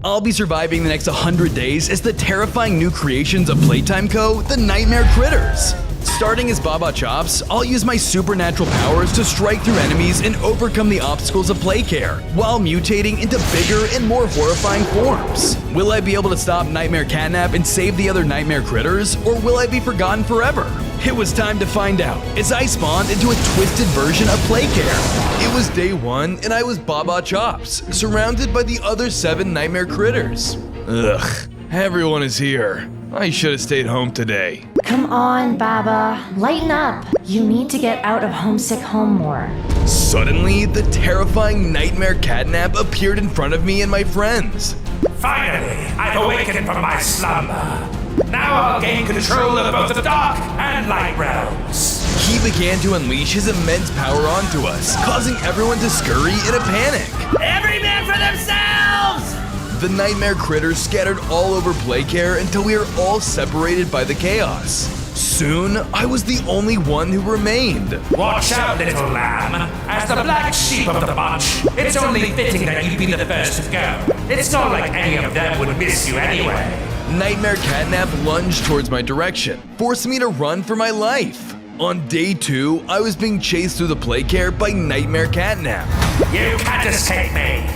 I'll be surviving the next 100 days as the terrifying new creations of Playtime Co., the Nightmare Critters. Starting as Baba Chops, I'll use my supernatural powers to strike through enemies and overcome the obstacles of Playcare, while mutating into bigger and more horrifying forms. Will I be able to stop Nightmare Catnap and save the other Nightmare Critters, or will I be forgotten forever? It was time to find out, as I spawned into a twisted version of Playcare. It was day 1, and I was Baba Chops, surrounded by the other 7 Nightmare Critters. Ugh, everyone is here. I should have stayed home today. Come on, Baba. Lighten up. You need to get out of homesick home more. Suddenly, the terrifying Nightmare Catnap appeared in front of me and my friends. Finally, I've awakened from my slumber. Now I'll gain control of both the dark and light realms. He began to unleash his immense power onto us, causing everyone to scurry in a panic. Every man for themselves! The Nightmare Critters scattered all over Playcare until we were all separated by the chaos. Soon, I was the only one who remained. Watch out, little lamb. As the black sheep of the bunch, it's only fitting that you be the first to go. It's not like any of them would miss you anyway. Nightmare Catnap lunged towards my direction, forcing me to run for my life. On day 2, I was being chased through the Playcare by Nightmare Catnap. You can't escape me.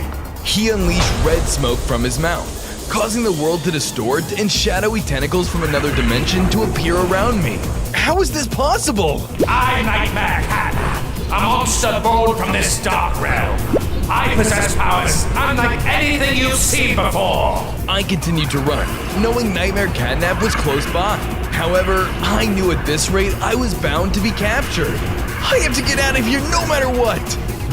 He unleashed red smoke from his mouth, causing the world to distort and shadowy tentacles from another dimension to appear around me. How is this possible? I'm Nightmare Catnap, a monster born from this dark realm. I possess powers unlike anything you've seen before. I continued to run, knowing Nightmare Catnap was close by. However, I knew at this rate I was bound to be captured. I have to get out of here no matter what!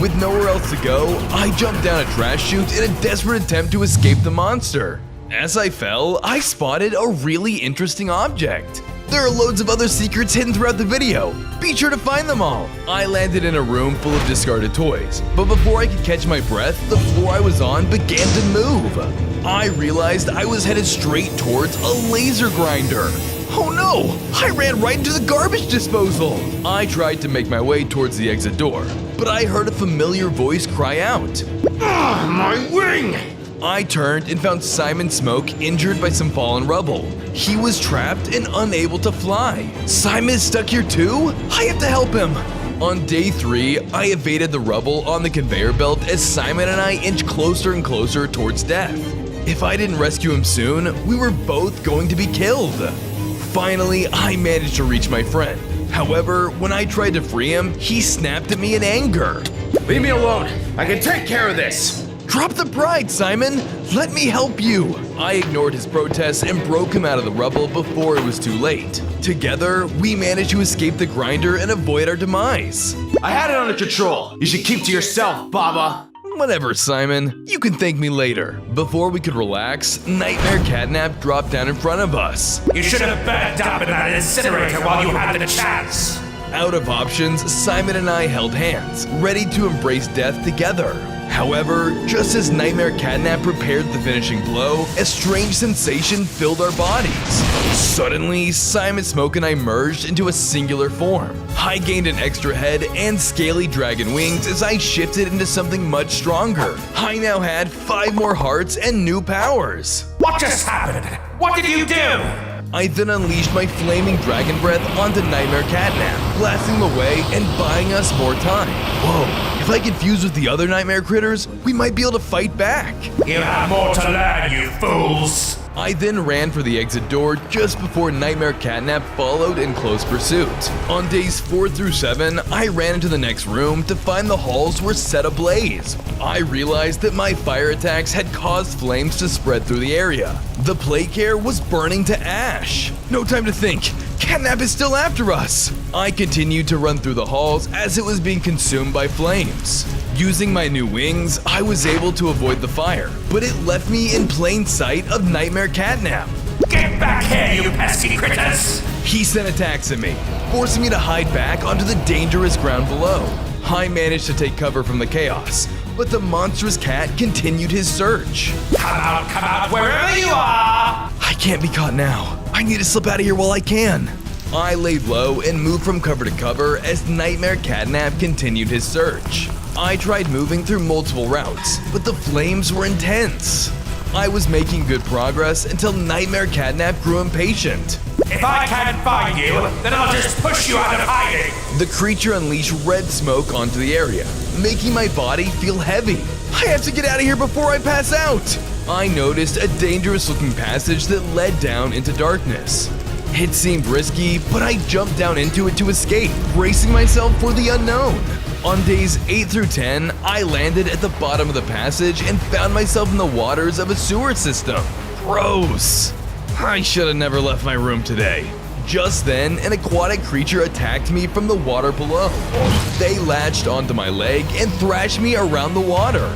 With nowhere else to go, I jumped down a trash chute in a desperate attempt to escape the monster. As I fell, I spotted a really interesting object. There are loads of other secrets hidden throughout the video. Be sure to find them all. I landed in a room full of discarded toys, but before I could catch my breath, the floor I was on began to move. I realized I was headed straight towards a laser grinder. Oh no! I ran right into the garbage disposal! I tried to make my way towards the exit door, but I heard a familiar voice cry out. Ah, my wing! I turned and found Simon Smoke injured by some fallen rubble. He was trapped and unable to fly. Simon is stuck here too? I have to help him! On day 3, I evaded the rubble on the conveyor belt as Simon and I inched closer and closer towards death. If I didn't rescue him soon, we were both going to be killed. Finally, I managed to reach my friend. However, when I tried to free him, he snapped at me in anger. Leave me alone. I can take care of this. Drop the pride, Simon. Let me help you. I ignored his protests and broke him out of the rubble before it was too late. Together, we managed to escape the grinder and avoid our demise. I had it under control. You should keep to yourself, Baba. Whatever, Simon. You can thank me later. Before we could relax, Nightmare Catnap dropped down in front of us. You should have burnt up in that incinerator while you had the chance. Out of options, Simon and I held hands, ready to embrace death together. However, just as Nightmare Catnap prepared the finishing blow, a strange sensation filled our bodies. Suddenly, Simon Smoke and I merged into a singular form. I gained an extra head and scaly dragon wings as I shifted into something much stronger. I now had 5 more hearts and new powers. What just happened? What did you do? I then unleashed my flaming dragon breath onto Nightmare Catnap, blasting him away and buying us more time. Whoa, if I get fused with the other Nightmare Critters, we might be able to fight back. You have more to learn, you fools. I then ran for the exit door just before Nightmare Catnap followed in close pursuit. On days 4 through 7, I ran into the next room to find the halls were set ablaze. I realized that my fire attacks had caused flames to spread through the area. The Playcare was burning to ash. No time to think. Catnap is still after us. I continued to run through the halls as it was being consumed by flames. Using my new wings, I was able to avoid the fire, but it left me in plain sight of Nightmare Catnap. Get back here, you pesky critters! He sent attacks at me, forcing me to hide back onto the dangerous ground below. I managed to take cover from the chaos, but the monstrous cat continued his search. Come out, wherever you are! I can't be caught now. I need to slip out of here while I can. I laid low and moved from cover to cover as Nightmare Catnap continued his search. I tried moving through multiple routes, but the flames were intense. I was making good progress until Nightmare Catnap grew impatient. If I can't find you, then I'll just push you out of hiding. The creature unleashed red smoke onto the area, making my body feel heavy. I have to get out of here before I pass out. I noticed a dangerous-looking passage that led down into darkness. It seemed risky, but I jumped down into it to escape, bracing myself for the unknown. On days 8 through 10, I landed at the bottom of the passage and found myself in the waters of a sewer system. Gross. I should have never left my room today. Just then, an aquatic creature attacked me from the water below. They latched onto my leg and thrashed me around the water.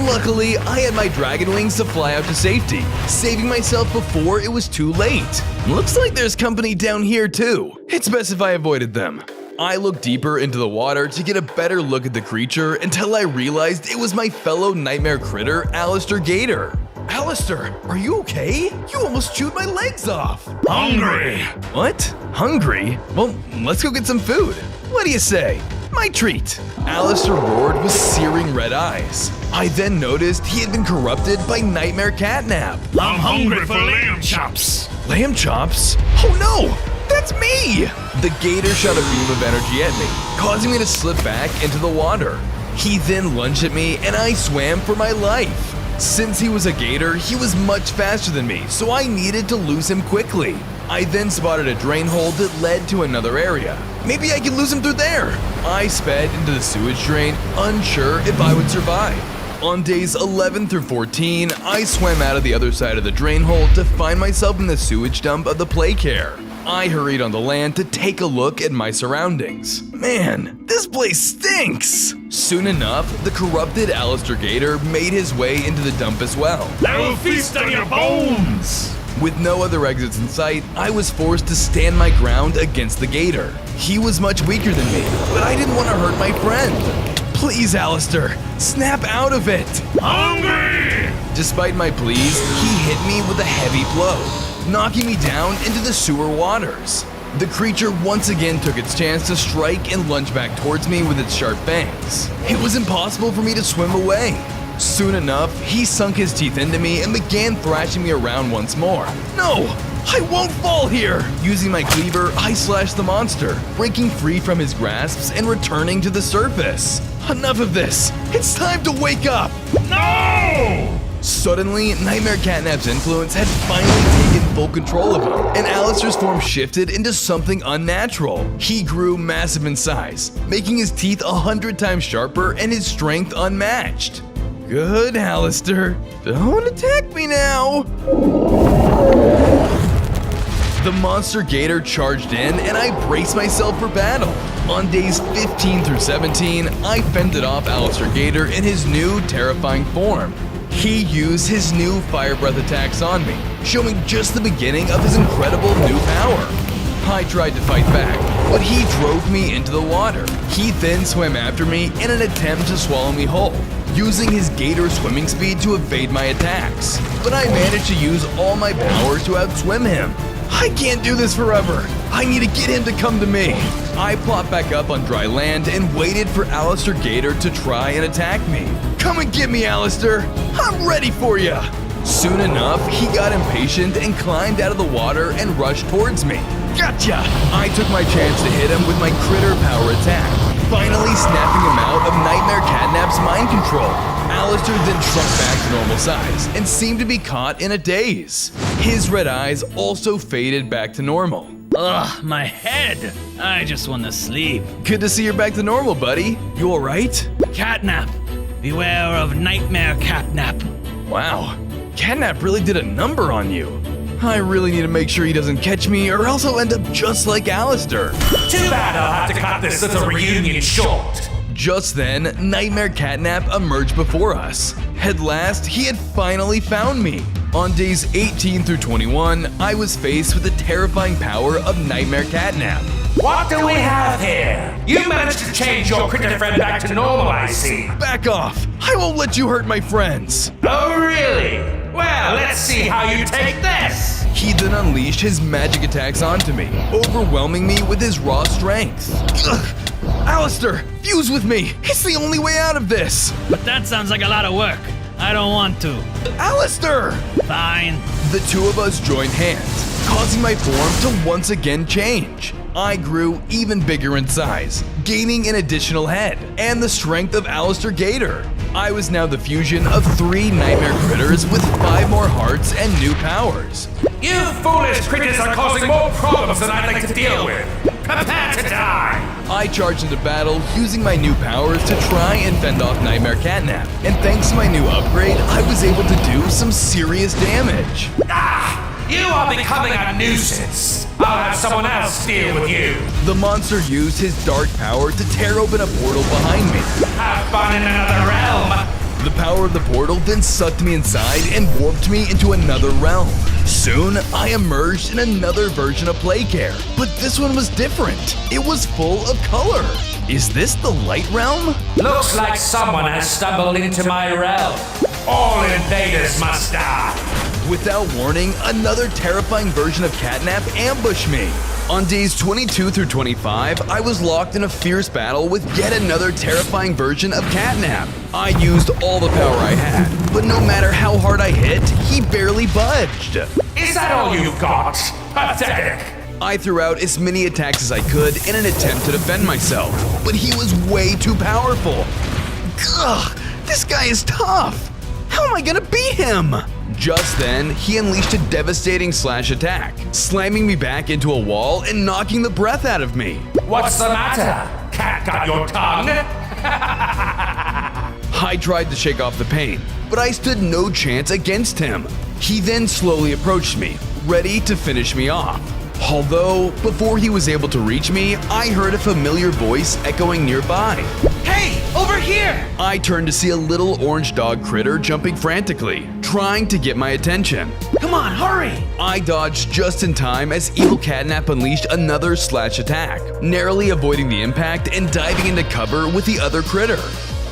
Luckily, I had my dragon wings to fly out to safety, saving myself before it was too late. Looks like there's company down here too. It's best if I avoided them. I looked deeper into the water to get a better look at the creature until I realized it was my fellow nightmare critter, Alistair Gator. Alistair, are you okay? You almost chewed my legs off. Hungry. What? Hungry? Well, let's go get some food. What do you say? My treat. Alistair roared with searing red eyes. I then noticed he had been corrupted by Nightmare Catnap. I'm hungry for lamb chops. Lamb chops? Oh no! That's me! The gator shot a beam of energy at me, causing me to slip back into the water. He then lunged at me and I swam for my life. Since he was a gator, he was much faster than me, so I needed to lose him quickly. I then spotted a drain hole that led to another area. Maybe I could lose him through there. I sped into the sewage drain, unsure if I would survive. On days 11 through 14, I swam out of the other side of the drain hole to find myself in the sewage dump of the Playcare. I hurried on the land to take a look at my surroundings. Man, this place stinks! Soon enough, the corrupted Alistair Gator made his way into the dump as well. I will feast on your bones. With no other exits in sight, I was forced to stand my ground against the gator. He was much weaker than me, but I didn't want to hurt my friend. Please, Alistair, snap out of it! Hungry! Despite my pleas, he hit me with a heavy blow, knocking me down into the sewer waters. The creature once again took its chance to strike and lunge back towards me with its sharp fangs. It was impossible for me to swim away. Soon enough, he sunk his teeth into me and began thrashing me around once more. No! I won't fall here! Using my cleaver, I slashed the monster, breaking free from his grasps and returning to the surface. Enough of this! It's time to wake up! No! Suddenly, Nightmare Catnap's influence had finally taken full control of him, and Alistair's form shifted into something unnatural. He grew massive in size, making his teeth 100 times sharper and his strength unmatched. Good, Alistair. Don't attack me now! The monster gator charged in, and I braced myself for battle. On days 15 through 17, I fended off Alistair Gator in his new terrifying form. He used his new fire breath attacks on me, showing just the beginning of his incredible new power. I tried to fight back, but he drove me into the water. He then swam after me in an attempt to swallow me whole, using his gator swimming speed to evade my attacks. But I managed to use all my power to outswim him. I can't do this forever. I need to get him to come to me. I plopped back up on dry land and waited for Alistair Gator to try and attack me. Come and get me, Alistair. I'm ready for you. Soon enough, he got impatient and climbed out of the water and rushed towards me. Gotcha! I took my chance to hit him with my critter power attack, finally snapping him out of Nightmare Catnap's mind control. Alistair then shrunk back to normal size and seemed to be caught in a daze. His red eyes also faded back to normal. Ugh, my head! I just want to sleep. Good to see you're back to normal, buddy. You alright? Catnap! Beware of Nightmare Catnap. Wow, Catnap really did a number on you. I really need to make sure he doesn't catch me or else I'll end up just like Alistair. Too bad I'll have to cut this little reunion short. Just then, Nightmare Catnap emerged before us. At last, he had finally found me. On days 18 through 21, I was faced with the terrifying power of Nightmare Catnap. What do we have here? You managed to change your critter friend back to normal, I see. Back off! I won't let you hurt my friends! Oh, really? Well, let's see how you take this. He then unleashed his magic attacks onto me, overwhelming me with his raw strength. Ugh. Alistair, fuse with me! It's the only way out of this! But that sounds like a lot of work. I don't want to. Alistair! Fine. The two of us joined hands, causing my form to once again change. I grew even bigger in size, gaining an additional head and the strength of Alistair Gator. I was now the fusion of 3 nightmare critters with 5 more hearts and new powers. You foolish critters are causing more problems than I'd like to deal with. Prepare to die! I charged into battle using my new powers to try and fend off Nightmare Catnap, and thanks to my new upgrade, I was able to do some serious damage. You are becoming a nuisance. I'll have someone else deal with you. The monster used his dark power to tear open a portal behind me. Have fun in another realm. The power of the portal then sucked me inside and warped me into another realm. Soon, I emerged in another version of Playcare, but this one was different. It was full of color. Is this the light realm? Looks like someone has stumbled into my realm. All invaders must die. Without warning, another terrifying version of Catnap ambushed me. On days 22 through 25, I was locked in a fierce battle with yet another terrifying version of Catnap. I used all the power I had, but no matter how hard I hit, he barely budged. Is that all you've got? Pathetic. I threw out as many attacks as I could in an attempt to defend myself, but he was way too powerful. Ugh, this guy is tough. How am I gonna beat him? Just then, he unleashed a devastating slash attack, slamming me back into a wall and knocking the breath out of me. What's the matter? Cat got your tongue? I tried to shake off the pain, but I stood no chance against him. He then slowly approached me, ready to finish me off. Although, before he was able to reach me, I heard a familiar voice echoing nearby. Hey, over here! I turned to see a little orange dog critter jumping frantically, trying to get my attention. Come on, hurry! I dodged just in time as Evil Catnap unleashed another slash attack, narrowly avoiding the impact and diving into cover with the other critter.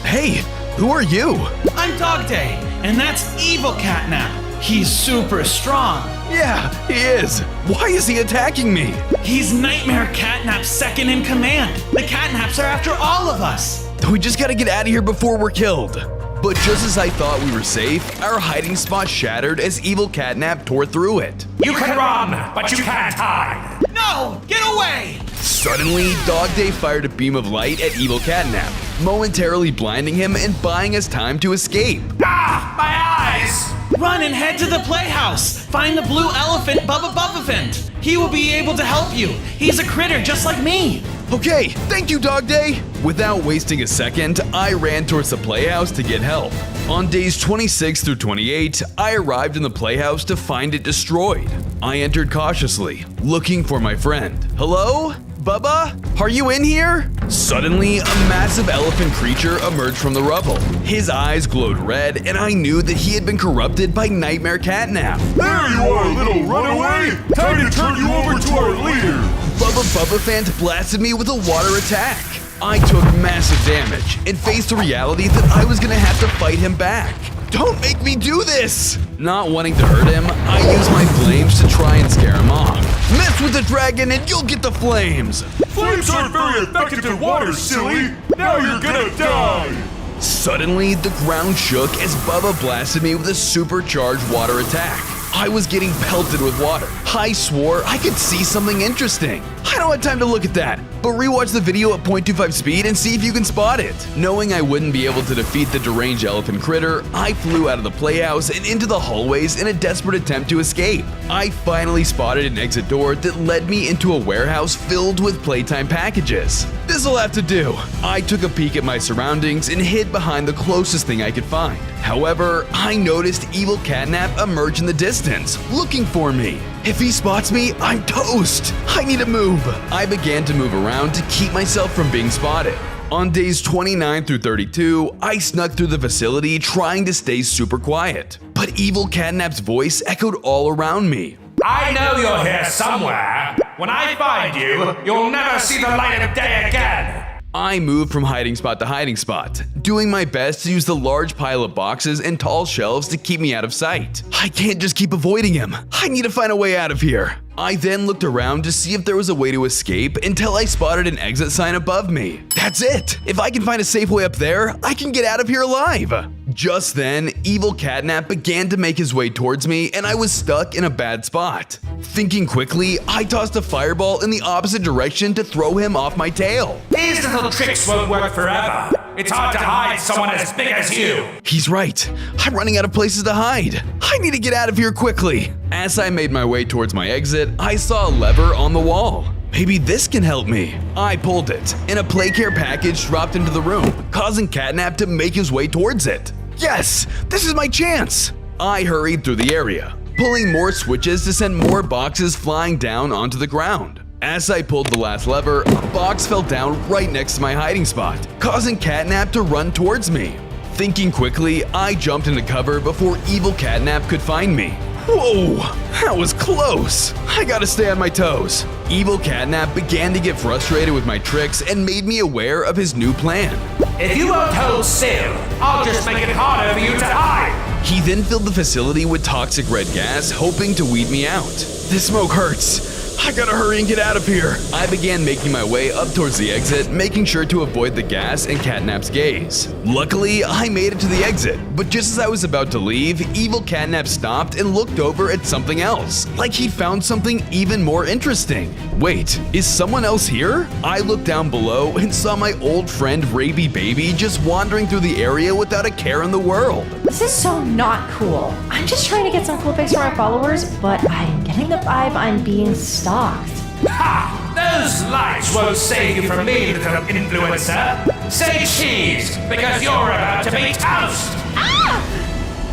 Hey, who are you? I'm Dog Day, and that's Evil Catnap. He's super strong. Yeah, he is. Why is he attacking me? He's Nightmare Catnap's second in command. The Catnaps are after all of us. We just gotta get out of here before we're killed. But just as I thought we were safe, our hiding spot shattered as Evil Catnap tore through it. You can run, but you can't hide. No, get away! Suddenly, Dog Day fired a beam of light at Evil Catnap, momentarily blinding him and buying us time to escape. Ah, my eyes! Run and head to the playhouse. Find the blue elephant, Bubba Buffafant. He will be able to help you. He's a critter just like me. Okay, thank you, Dog Day! Without wasting a second, I ran towards the playhouse to get help. On days 26 through 28, I arrived in the playhouse to find it destroyed. I entered cautiously, looking for my friend. Hello? Bubba? Are you in here? Suddenly, a massive elephant creature emerged from the rubble. His eyes glowed red, and I knew that he had been corrupted by Nightmare Catnap. There you are, little runaway! Time to turn you over to our leader! Bubba Buffafant blasted me with a water attack. I took massive damage and faced the reality that I was gonna have to fight him back. Don't make me do this! Not wanting to hurt him, I used my flames to try and scare him off. Mess with the dragon and you'll get the flames! Flames aren't very effective in water, silly! Now you're gonna die! Suddenly, the ground shook as Bubba blasted me with a supercharged water attack. I was getting pelted with water. I swore I could see something interesting. I don't have time to look at that, but rewatch the video at 0.25 speed and see if you can spot it. Knowing I wouldn't be able to defeat the deranged elephant critter, I flew out of the playhouse and into the hallways in a desperate attempt to escape. I finally spotted an exit door that led me into a warehouse filled with playtime packages. This'll have to do. I took a peek at my surroundings and hid behind the closest thing I could find. However, I noticed Evil Catnap emerge in the distance, looking for me. If he spots me, I'm toast. I need to move. I began to move around to keep myself from being spotted. On days 29 through 32, I snuck through the facility trying to stay super quiet. But Evil Catnap's voice echoed all around me. I know you're here somewhere. When I find you, you'll never see the light of day again. I moved from hiding spot to hiding spot, doing my best to use the large pile of boxes and tall shelves to keep me out of sight. I can't just keep avoiding him. I need to find a way out of here. I then looked around to see if there was a way to escape until I spotted an exit sign above me. That's it! If I can find a safe way up there, I can get out of here alive! Just then, evil Catnap began to make his way towards me and I was stuck in a bad spot. Thinking quickly, I tossed a fireball in the opposite direction to throw him off my tail. These little tricks won't work forever. It's hard to hide someone as big as you. He's right. I'm running out of places to hide. I need to get out of here quickly. As I made my way towards my exit, I saw a lever on the wall. Maybe this can help me. I pulled it, and a play care package dropped into the room, causing Catnap to make his way towards it. Yes, this is my chance. I hurried through the area, pulling more switches to send more boxes flying down onto the ground. As I pulled the last lever, a box fell down right next to my hiding spot, causing Catnap to run towards me. Thinking quickly, I jumped into cover before evil Catnap could find me. Whoa, that was close. I gotta stay on my toes. Evil Catnap began to get frustrated with my tricks and made me aware of his new plan. If you won't hold still, I'll just make it harder for you to hide. He then filled the facility with toxic red gas, hoping to weed me out. This smoke hurts. I gotta hurry and get out of here. I began making my way up towards the exit, making sure to avoid the gas and Catnap's gaze. Luckily, I made it to the exit, but just as I was about to leave, evil Catnap stopped and looked over at something else, like he'd found something even more interesting. Wait, is someone else here? I looked down below and saw my old friend Raby Baby just wandering through the area without a care in the world. This is so not cool. I'm just trying to get some cool pics for my followers, but I'm getting the vibe I'm being stalked. Ha! Those lights won't save you from me, little influencer. Say cheese, because you're about to be toast.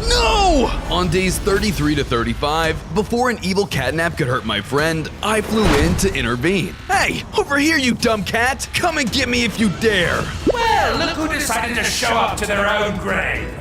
No! On days 33 to 35, before an evil Catnap could hurt my friend, I flew in to intervene. Hey, over here, you dumb cat! Come and get me if you dare! Well, look who decided to show up to their own grave.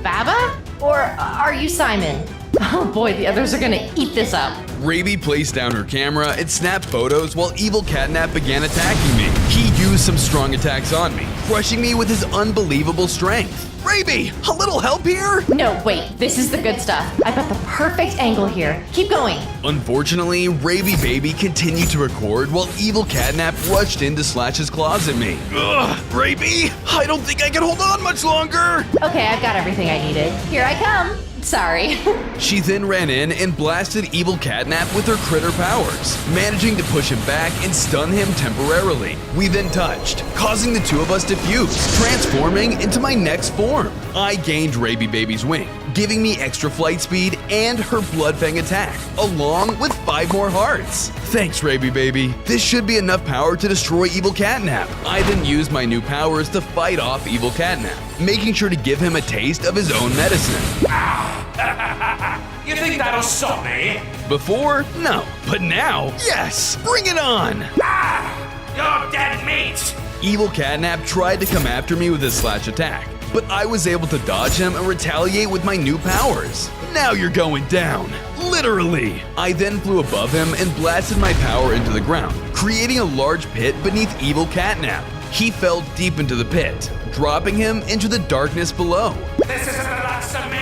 Baba? Or are you Simon? Oh boy, the others are gonna eat this up. Raby placed down her camera and snapped photos while evil Catnap began attacking me. He used some strong attacks on me, crushing me with his unbelievable strength. Raby, a little help here? No, wait, this is the good stuff. I've got the perfect angle here. Keep going. Unfortunately, Raby Baby continued to record while evil Catnap rushed in to slash his claws at me. Ugh, Raby, I don't think I can hold on much longer. Okay, I've got everything I needed. Here I come. Sorry. She then ran in and blasted evil Catnap with her critter powers, managing to push him back and stun him temporarily. We then touched, causing the two of us to fuse, transforming into my next form. I gained Raby Baby's wing, giving me extra flight speed and her blood fang attack, along with 5 more hearts. Thanks, Raby Baby. This should be enough power to destroy evil Catnap. I then used my new powers to fight off evil Catnap, making sure to give him a taste of his own medicine. You think that'll stop me? Before, no, but now, yes, bring it on! You're dead meat! Evil Catnap tried to come after me with his slash attack, but I was able to dodge him and retaliate with my new powers. Now you're going down. Literally. I then flew above him and blasted my power into the ground, creating a large pit beneath evil Catnap. He fell deep into the pit, dropping him into the darkness below. This isn't the last of me!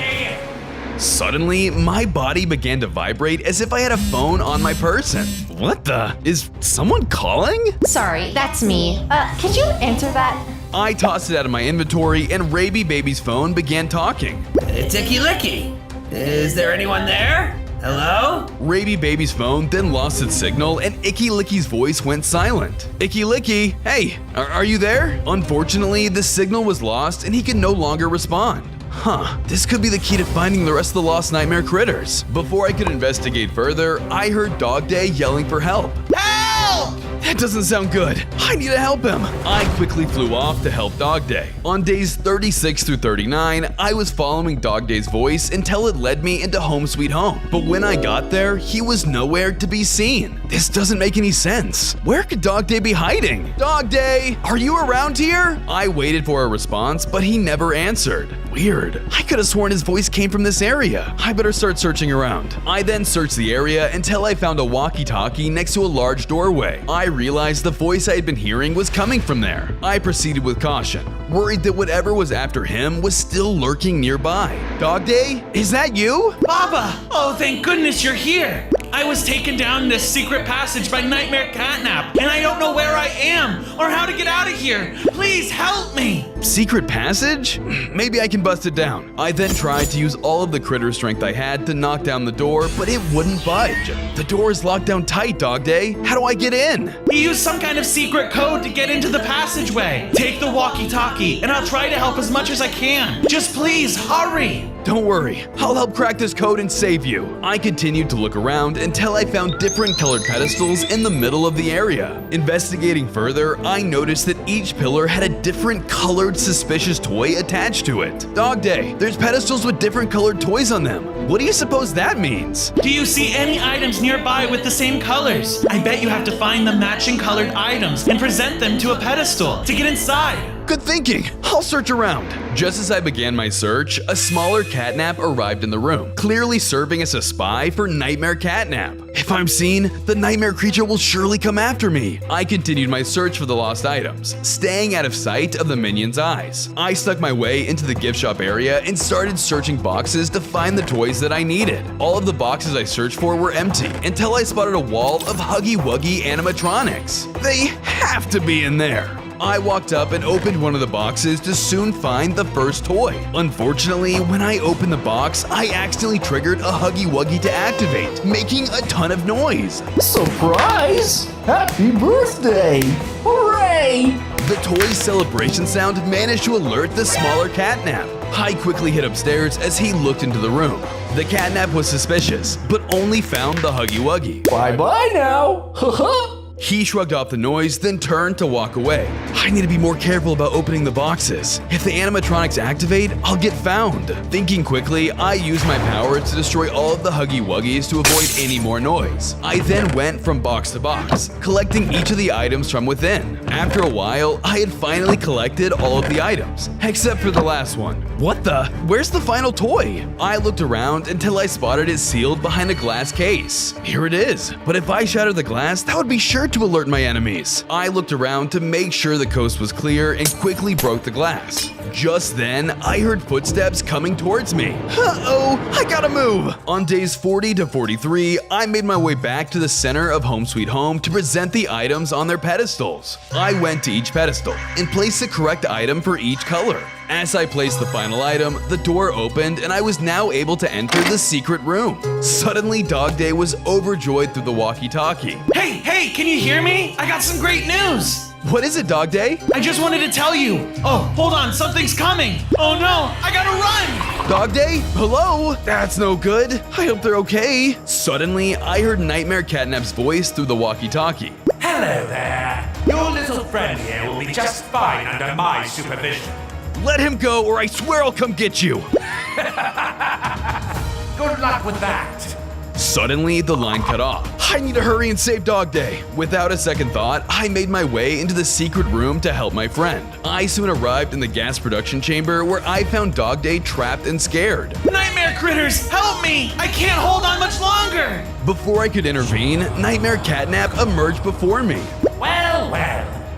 Suddenly, my body began to vibrate as if I had a phone on my person. What the? Is someone calling? Sorry, that's me. Could you answer that? I tossed it out of my inventory and Raby Baby's phone began talking. It's Icky Licky. Is there anyone there? Hello? Raby Baby's phone then lost its signal and Icky Licky's voice went silent. Icky Licky, hey, are you there? Unfortunately, the signal was lost and he could no longer respond. Huh, this could be the key to finding the rest of the lost nightmare critters. Before I could investigate further, I heard Dog Day yelling for help. Help! That doesn't sound good. I need to help him. I quickly flew off to help Dog Day. On days 36 through 39, I was following Dog Day's voice until it led me into Home Sweet Home. But when I got there, he was nowhere to be seen. This doesn't make any sense. Where could Dog Day be hiding? Dog Day, are you around here? I waited for a response, but he never answered. Weird. I could have sworn his voice came from this area. I better start searching around. I then searched the area until I found a walkie-talkie next to a large doorway. I realized the voice I had been hearing was coming from there. I proceeded with caution, worried that whatever was after him was still lurking nearby. Dog Day, is that you? Baba! Oh, thank goodness you're here! I was taken down this secret passage by Nightmare Catnap, and I don't know where I am or how to get out of here. Please help me! secret passage? Maybe I can bust it down. I then tried to use all of the critter strength I had to knock down the door, but it wouldn't budge. The door is locked down tight, Dog Day. How do I get in? You use some kind of secret code to get into the passageway. Take the walkie-talkie, and I'll try to help as much as I can. Just please, hurry! Don't worry, I'll help crack this code and save you. I continued to look around until I found different colored pedestals in the middle of the area. Investigating further, I noticed that each pillar had a different colored suspicious toy attached to it. Dog Day, there's pedestals with different colored toys on them. What do you suppose that means? Do you see any items nearby with the same colors? I bet you have to find the matching colored items and present them to a pedestal to get inside. Good thinking. I'll search around. Just as I began my search, a smaller catnap arrived in the room, clearly serving as a spy for Nightmare Catnap. If I'm seen, the nightmare creature will surely come after me. I continued my search for the lost items, staying out of sight of the minion's eyes. I stuck my way into the gift shop area and started searching boxes to find the toys that I needed. All of the boxes I searched for were empty until I spotted a wall of Huggy Wuggy animatronics. They have to be in there. I walked up and opened one of the boxes to soon find the first toy. Unfortunately, when I opened the box, I accidentally triggered a Huggy Wuggy to activate, making a ton of noise. Surprise! Happy birthday! Hooray! The toy's celebration sound managed to alert the smaller catnap. I quickly hid upstairs as he looked into the room. The catnap was suspicious, but only found the Huggy Wuggy. Bye-bye now! Haha! He shrugged off the noise, then turned to walk away. I need to be more careful about opening the boxes. If the animatronics activate, I'll get found. Thinking quickly, I used my power to destroy all of the Huggy Wuggies to avoid any more noise. I then went from box to box, collecting each of the items from within. After a while, I had finally collected all of the items, except for the last one. What the? Where's the final toy? I looked around until I spotted it sealed behind a glass case. Here it is. But if I shattered the glass, that would be sure to alert my enemies. I looked around to make sure the coast was clear and quickly broke the glass. Just then, I heard footsteps coming towards me. Uh-oh, I gotta move. On days 40 to 43, I made my way back to the center of Home Sweet Home to present the items on their pedestals. I went to each pedestal and placed the correct item for each color. As I placed the final item, the door opened and I was now able to enter the secret room. Suddenly, Dog Day was overjoyed through the walkie-talkie. Hey, can you hear me? I got some great news. What is it, Dog Day? I just wanted to tell you. Oh, hold on, something's coming. Oh no, I gotta run. Dog Day? Hello? That's no good. I hope they're okay. Suddenly, I heard Nightmare Catnap's voice through the walkie-talkie. Hello there. Your little friend here will be just fine under my supervision. Let him go or I swear I'll come get you. Good luck with that. Suddenly, the line cut off. I need to hurry and save Dog Day. Without a second thought, I made my way into the secret room to help my friend. I soon arrived in the gas production chamber where I found Dog Day trapped and scared. Nightmare critters, help me! I can't hold on much longer! Before I could intervene, Nightmare Catnap emerged before me. Well,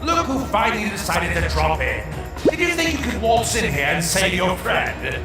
look who finally decided to drop in. Did you think you could waltz in here and save your friend?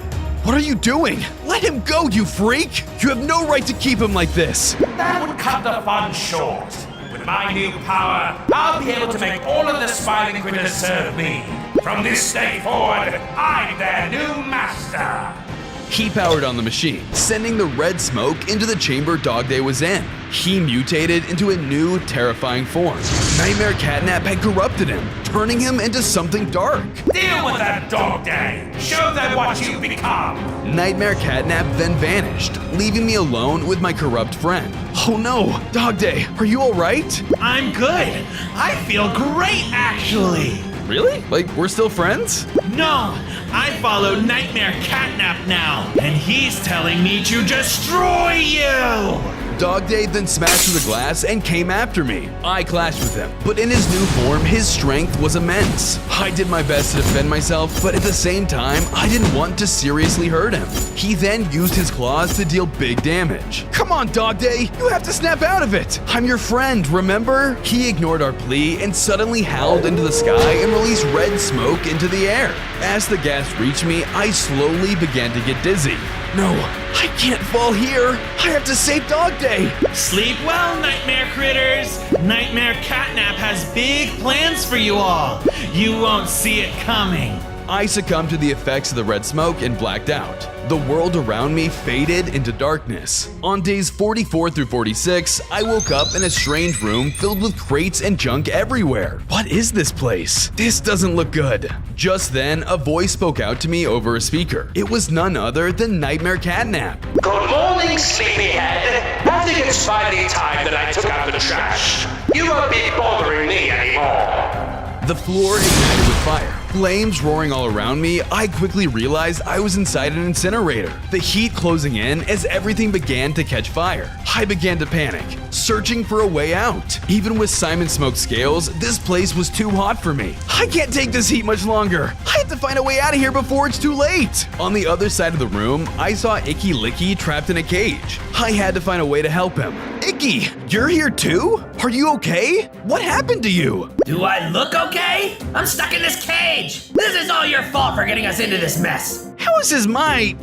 What are you doing? Let him go, you freak! You have no right to keep him like this. That would cut the fun short. With my new power, I'll be able to make all of the smiling critters serve me. From this day forward, I'm their new master. He powered on the machine, sending the red smoke into the chamber Dog Day was in. He mutated into a new, terrifying form. Nightmare Catnap had corrupted him, turning him into something dark. Deal with that, Dog Day. Show them what you become. Nightmare Catnap then vanished, leaving me alone with my corrupt friend. Oh no, Dog Day, are you all right? I'm good. I feel great, actually. Really? Like, we're still friends? No, I follow Nightmare Catnap now, and he's telling me to destroy you! Dog Day then smashed through the glass and came after me. I clashed with him, but in his new form, his strength was immense. I did my best to defend myself, but at the same time, I didn't want to seriously hurt him. He then used his claws to deal big damage. Come on, Dog Day, you have to snap out of it. I'm your friend, remember? He ignored our plea and suddenly howled into the sky and released red smoke into the air. As the gas reached me, I slowly began to get dizzy. No, I can't fall here. I have to save Dog Day. Sleep well, Nightmare Critters. Nightmare Catnap has big plans for you all. You won't see it coming. I succumbed to the effects of the red smoke and blacked out. The world around me faded into darkness. On days 44 through 46, I woke up in a strange room filled with crates and junk everywhere. What is this place? This doesn't look good. Just then, a voice spoke out to me over a speaker. It was none other than Nightmare Catnap. Good morning, sleepyhead. I think it's finally time that I took out the trash. You won't be bothering me anymore. The floor ignited with fire. Flames roaring all around me, I quickly realized I was inside an incinerator. The heat closing in as everything began to catch fire. I began to panic, searching for a way out. Even with Simon Smoke scales, this place was too hot for me. I can't take this heat much longer. I have to find a way out of here before it's too late. On the other side of the room, I saw Icky Licky trapped in a cage. I had to find a way to help him. Icky, you're here too? Are you okay? What happened to you? Do I look okay? I'm stuck in this cage. This is all your fault for getting us into this mess. How is this my...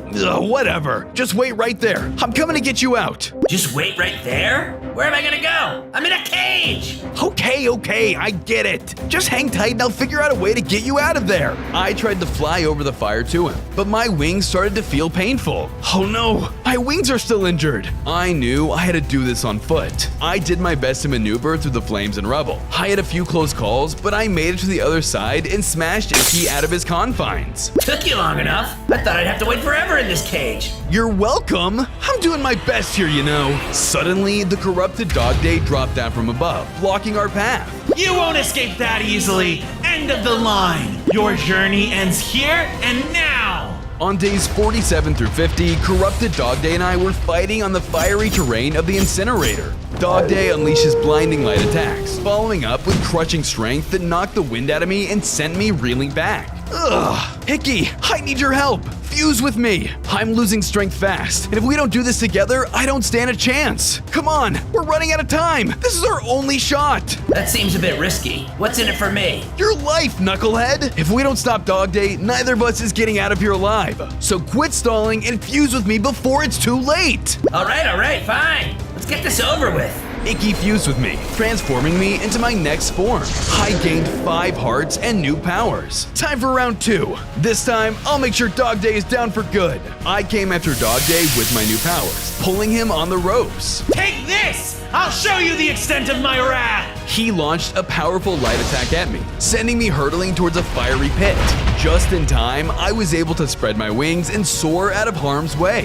whatever. Just wait right there. I'm coming to get you out. Just wait right there? Where am I gonna go? I'm in a cage. Okay, I get it. Just hang tight and I'll figure out a way to get you out of there. I tried to fly over the fire to him, but my wings started to feel painful. Oh no, my wings are still injured. I knew I had to do this on foot. I did my best to maneuver through the flames and rubble. I had a few close calls, but I made it to the other side and smashed Icky out of his confines. Took you long enough. I thought I'd have to wait forever in this cage. You're welcome. I'm doing my best here, you know. Suddenly, the corrupted Dog Day dropped down from above, blocking our path. You won't escape that easily. End of the line. Your journey ends here and now. On days 47 through 50, Corrupted Dog Day and I were fighting on the fiery terrain of the incinerator. Dog Day unleashes blinding light attacks, following up with crushing strength that knocked the wind out of me and sent me reeling back. Ugh! Icky, I need your help! Fuse with me! I'm losing strength fast, and if we don't do this together, I don't stand a chance! Come on, we're running out of time! This is our only shot! That seems a bit risky. What's in it for me? Your life, knucklehead! If we don't stop Dog Day, neither of us is getting out of here alive. So quit stalling and fuse with me before it's too late! Alright, fine. Let's get this over with. Icky fused with me, transforming me into my next form. I gained 5 hearts and new powers. Time for round 2. This time, I'll make sure Dog Day is down for good. I came after Dog Day with my new powers, pulling him on the ropes. Take this! I'll show you the extent of my wrath! He launched a powerful light attack at me, sending me hurtling towards a fiery pit. Just in time, I was able to spread my wings and soar out of harm's way.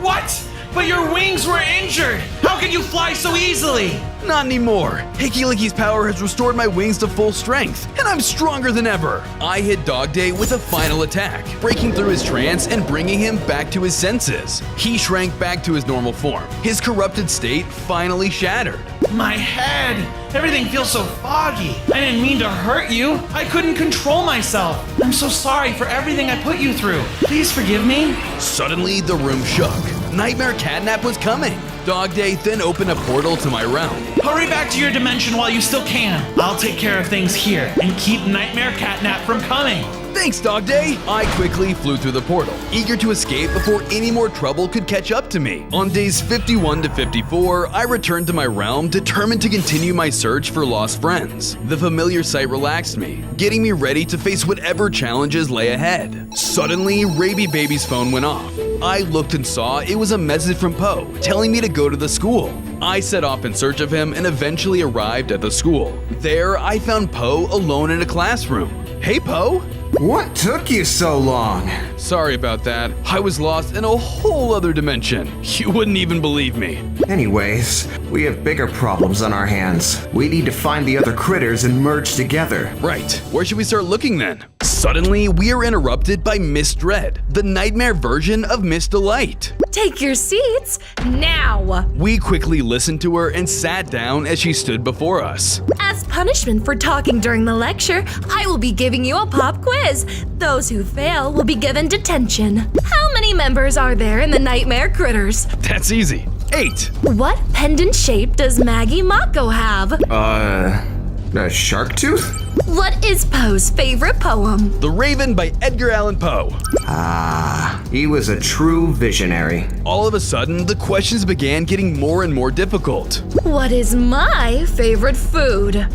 What? But your wings were injured! How can you fly so easily? Not anymore. Icky Licky's power has restored my wings to full strength, and I'm stronger than ever. I hit Dog Day with a final attack, breaking through his trance and bringing him back to his senses. He shrank back to his normal form. His corrupted state finally shattered. My head! Everything feels so foggy. I didn't mean to hurt you. I couldn't control myself. I'm so sorry for everything I put you through. Please forgive me. Suddenly, the room shook. Nightmare Catnap was coming. Dog Day then opened a portal to my realm. Hurry back to your dimension while you still can. I'll take care of things here and keep Nightmare Catnap from coming. Thanks, Dog Day! I quickly flew through the portal, eager to escape before any more trouble could catch up to me. On days 51 to 54, I returned to my realm, determined to continue my search for lost friends. The familiar sight relaxed me, getting me ready to face whatever challenges lay ahead. Suddenly, Raby Baby's phone went off. I looked and saw it was a message from Poe, telling me to go to the school. I set off in search of him and eventually arrived at the school. There, I found Poe alone in a classroom. Hey, Poe! What took you so long? Sorry about that. I was lost in a whole other dimension. You wouldn't even believe me. Anyways, we have bigger problems on our hands. We need to find the other critters and merge together. Right. Where should we start looking then? Suddenly, we are interrupted by Miss Dread, the nightmare version of Miss Delight. Take your seats now. We quickly listened to her and sat down as she stood before us. As punishment for talking during the lecture, I will be giving you a pop quiz. Those who fail will be given detention. How many members are there in the Nightmare Critters? That's easy. 8. What pendant shape does Maggie Mako have? A shark tooth? What is Poe's favorite poem? The Raven by Edgar Allan Poe. He was a true visionary. All of a sudden, the questions began getting more and more difficult. What is my favorite food?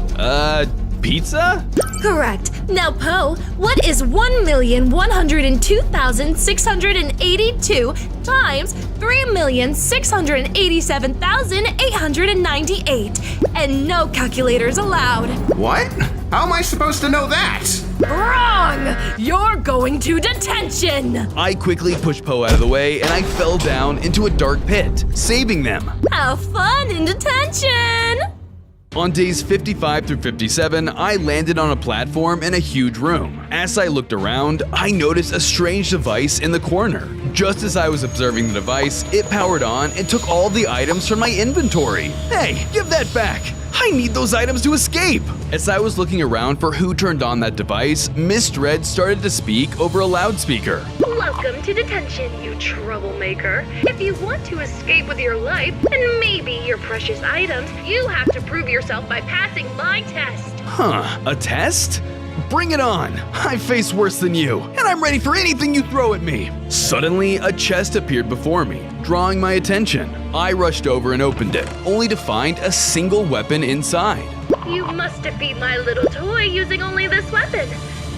Pizza? Correct. Now, Poe, what is 1,102,682 times 3,687,898? And no calculators allowed. What? How am I supposed to know that? Wrong! You're going to detention! I quickly pushed Poe out of the way and I fell down into a dark pit, saving them. Have fun in detention! On days 55 through 57, I landed on a platform in a huge room. As I looked around, I noticed a strange device in the corner. Just as I was observing the device, it powered on and took all the items from my inventory. Hey, give that back! I need those items to escape! As I was looking around for who turned on that device, Miss Dread started to speak over a loudspeaker. Welcome to detention, you troublemaker. If you want to escape with your life, and maybe your precious items, you have to prove yourself by passing my test. Huh, a test? Bring it on! I face worse than you, and I'm ready for anything you throw at me! Suddenly, a chest appeared before me, drawing my attention. I rushed over and opened it, only to find a single weapon inside. You must defeat my little toy using only this weapon.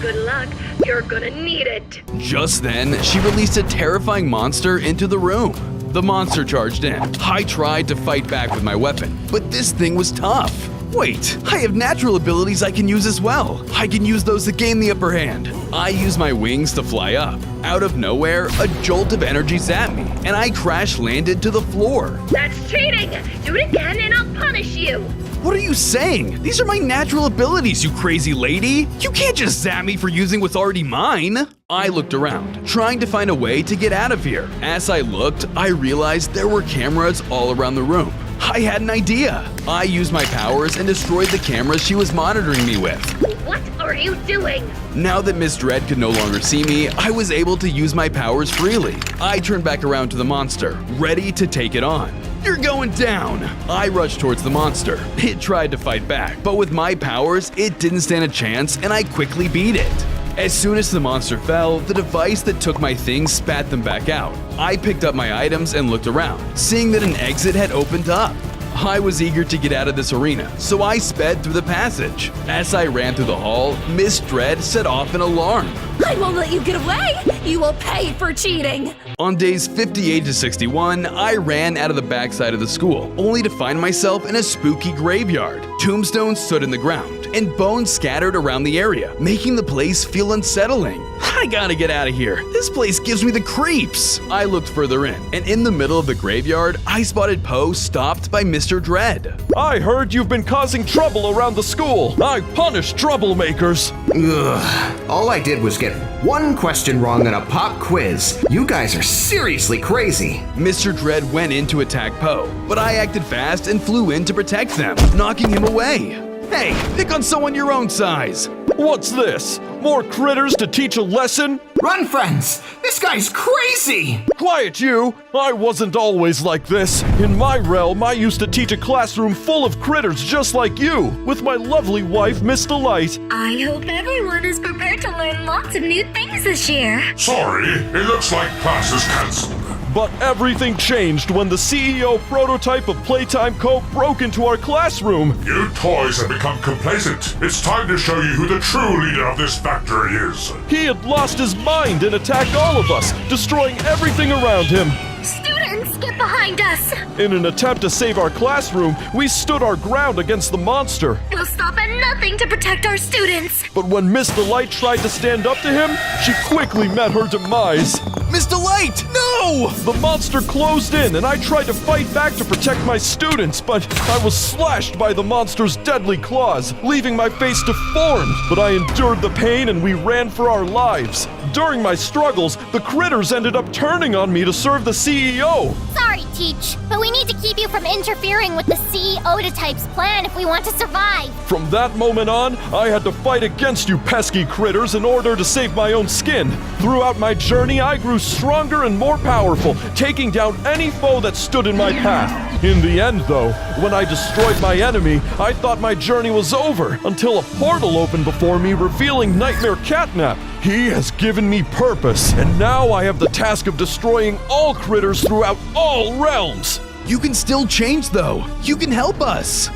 Good luck, you're gonna need it. Just then, she released a terrifying monster into the room. The monster charged in. I tried to fight back with my weapon, but this thing was tough. Wait, I have natural abilities I can use as well. I can use those to gain the upper hand. I use my wings to fly up. Out of nowhere, a jolt of energy zapped me, and I crash landed to the floor. That's cheating! Do it again and I'll punish you! What are you saying? These are my natural abilities, you crazy lady! You can't just zap me for using what's already mine! I looked around, trying to find a way to get out of here. As I looked, I realized there were cameras all around the room. I had an idea. I used my powers and destroyed the cameras she was monitoring me with. What are you doing? Now that Miss Dread could no longer see me, I was able to use my powers freely. I turned back around to the monster, ready to take it on. You're going down! I rushed towards the monster. It tried to fight back, but with my powers, it didn't stand a chance and I quickly beat it. As soon as the monster fell, the device that took my things spat them back out. I picked up my items and looked around, seeing that an exit had opened up. I was eager to get out of this arena, so I sped through the passage. As I ran through the hall, Miss Dread set off an alarm. I won't let you get away! You will pay for cheating! On days 58 to 61, I ran out of the backside of the school, only to find myself in a spooky graveyard. Tombstones stood in the ground, and bones scattered around the area, making the place feel unsettling. I gotta get out of here. This place gives me the creeps. I looked further in, and in the middle of the graveyard, I spotted Poe stopped by Mr. Dread. I heard you've been causing trouble around the school. I punish troublemakers. Ugh. All I did was get one question wrong on a pop quiz. You guys are seriously crazy. Mr. Dread went in to attack Poe, but I acted fast and flew in to protect them, knocking him away. Hey, pick on someone your own size. What's this? More critters to teach a lesson? Run, friends! This guy's crazy! Quiet, you! I wasn't always like this. In my realm, I used to teach a classroom full of critters just like you, with my lovely wife, Miss Delight. I hope everyone is prepared to learn lots of new things this year. Sorry, it looks like class is cancelled. But everything changed when the CEO prototype of Playtime Co. broke into our classroom. You toys have become complacent. It's time to show you who the true leader of this factory is. He had lost his mind and attacked all of us, destroying everything around him. Students, get behind us! In an attempt to save our classroom, we stood our ground against the monster. We'll stop at nothing to protect our students! But when Miss Delight tried to stand up to him, she quickly met her demise. Miss Delight, no! The monster closed in, and I tried to fight back to protect my students, but I was slashed by the monster's deadly claws, leaving my face deformed. But I endured the pain, and we ran for our lives. During my struggles, the critters ended up turning on me to serve the CEO. Sorry, Teach, but we need to keep you from interfering with the CEO-type's plan if we want to survive. From that moment on, I had to fight against you pesky critters in order to save my own skin. Throughout my journey, I grew stronger and more powerful, taking down any foe that stood in my path. In the end, though, when I destroyed my enemy, I thought my journey was over, until a portal opened before me, revealing Nightmare Catnap. He has given me purpose, and now I have the task of destroying all critters throughout all realms. You can still change though. You can help us.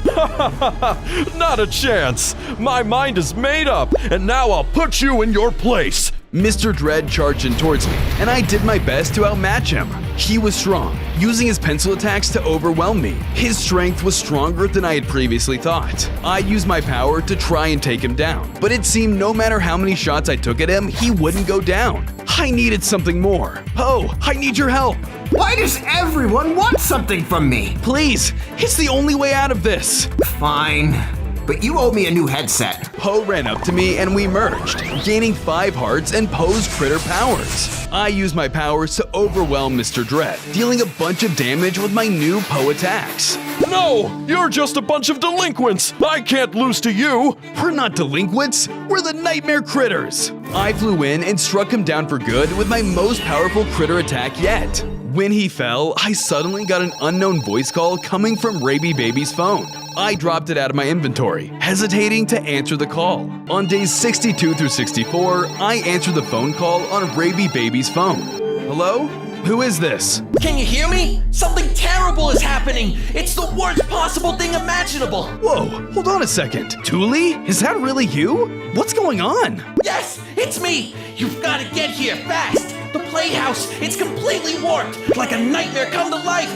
Not a chance. My mind is made up, and now I'll put you in your place. Mr. Dread charged in towards me, and I did my best to outmatch him. He was strong, using his pencil attacks to overwhelm me. His strength was stronger than I had previously thought. I used my power to try and take him down, but it seemed no matter how many shots I took at him, he wouldn't go down. I needed something more. Oh, I need your help. Why does everyone want something from me? Please, it's the only way out of this. Fine, but you owe me a new headset. Poe ran up to me and we merged, gaining 5 hearts and Poe's critter powers. I used my powers to overwhelm Mr. Dread, dealing a bunch of damage with my new Poe attacks. No, you're just a bunch of delinquents. I can't lose to you. We're not delinquents, we're the nightmare critters. I flew in and struck him down for good with my most powerful critter attack yet. When he fell, I suddenly got an unknown voice call coming from Raby Baby's phone. I dropped it out of my inventory, hesitating to answer the call. On days 62 through 64, I answered the phone call on Raby Baby's phone. Hello? Who is this? Can you hear me? Something terrible is happening. It's the worst possible thing imaginable. Whoa, hold on a second. Thule? Is that really you? What's going on? Yes, it's me. You've got to get here fast. The playhouse, it's completely warped. Like a nightmare come to life.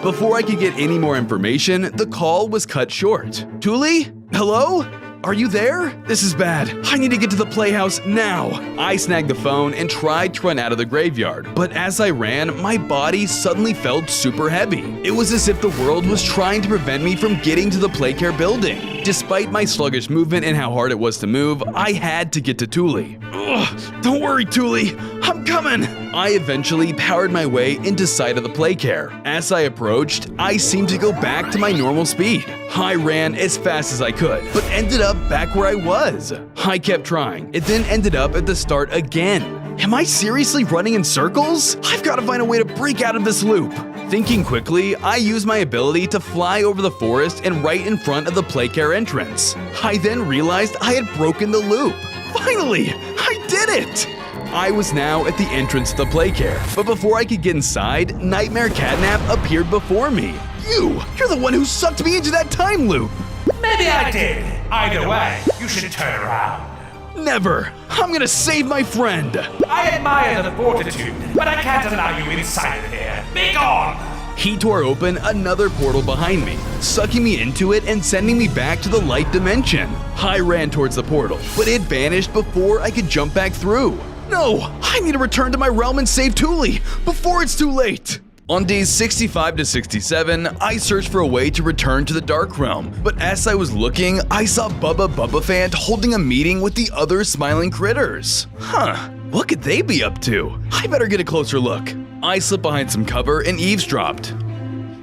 Before I could get any more information, the call was cut short. Thule? Hello? Are you there? This is bad. I need to get to the playhouse now. I snagged the phone and tried to run out of the graveyard, but as I ran, my body suddenly felt super heavy. It was as if the world was trying to prevent me from getting to the Playcare building. Despite my sluggish movement and how hard it was to move, I had to get to Thule. Ugh, don't worry, Thule. I'm coming. I eventually powered my way into sight of the Playcare. As I approached, I seemed to go back to my normal speed. I ran as fast as I could, but ended up back where I was. I kept trying. It then ended up at the start again. Am I seriously running in circles? I've got to find a way to break out of this loop. Thinking quickly, I used my ability to fly over the forest and right in front of the Playcare entrance. I then realized I had broken the loop. Finally, I did it! I was now at the entrance to the Playcare, but before I could get inside, Nightmare Catnap appeared before me. You're the one who sucked me into that time loop! Maybe I did. Either way, you should turn around. Never! I'm gonna save my friend! I admire the fortitude, but I can't allow you inside of here. Be gone! He tore open another portal behind me, sucking me into it and sending me back to the light dimension. I ran towards the portal, but it vanished before I could jump back through. No! I need to return to my realm and save Thule before it's too late! On days 65 to 67, I searched for a way to return to the Dark Realm, but as I was looking, I saw Bubba Bubbaphant holding a meeting with the other smiling critters. What could they be up to? I better get a closer look. I slipped behind some cover and eavesdropped.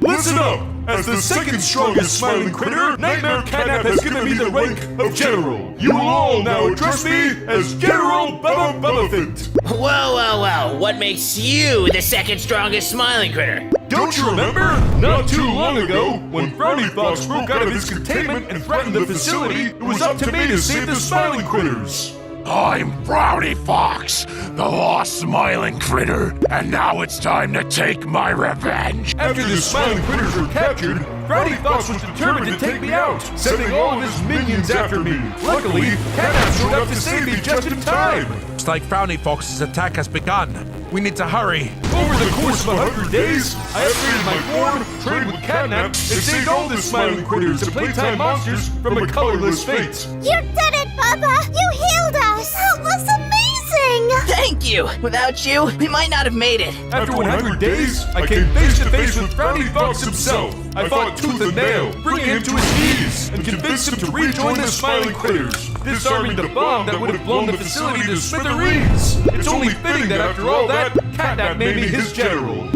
Listen up! As the second strongest smiling critter, Nightmare Catnap has given me the rank of General. You will all now address me as General Bubba Bubbaphant. Whoa. What makes you the second strongest smiling critter? Don't you remember? Not too long ago, when Frowny Fox broke out of his containment and threatened the facility, it was up to me to save the smiling critters. I'm Frowny Fox, the lost smiling critter, and now it's time to take my revenge. After the smiling critters were captured, Frowny Fox was determined to take me out, sending all of his minions after me. Luckily, Catnap showed up to save me just in time. Looks like Frowny Fox's attack has begun. We need to hurry. Over the course of 100 days, I upgraded my form, traded with Catnap, and saved all the smiling critters and playtime monsters from a colorless fate. You did it, Bubba! You healed us! That was amazing! Thank you! Without you, we might not have made it. After 100 days, I came face to face with Frowny Fox himself. I fought tooth and nail, bringing him to his knees, and convinced him to rejoin the smiling critters, disarming the bomb that would have blown the facility to smithereens. It's only fitting that after all that, Catnap made me his general.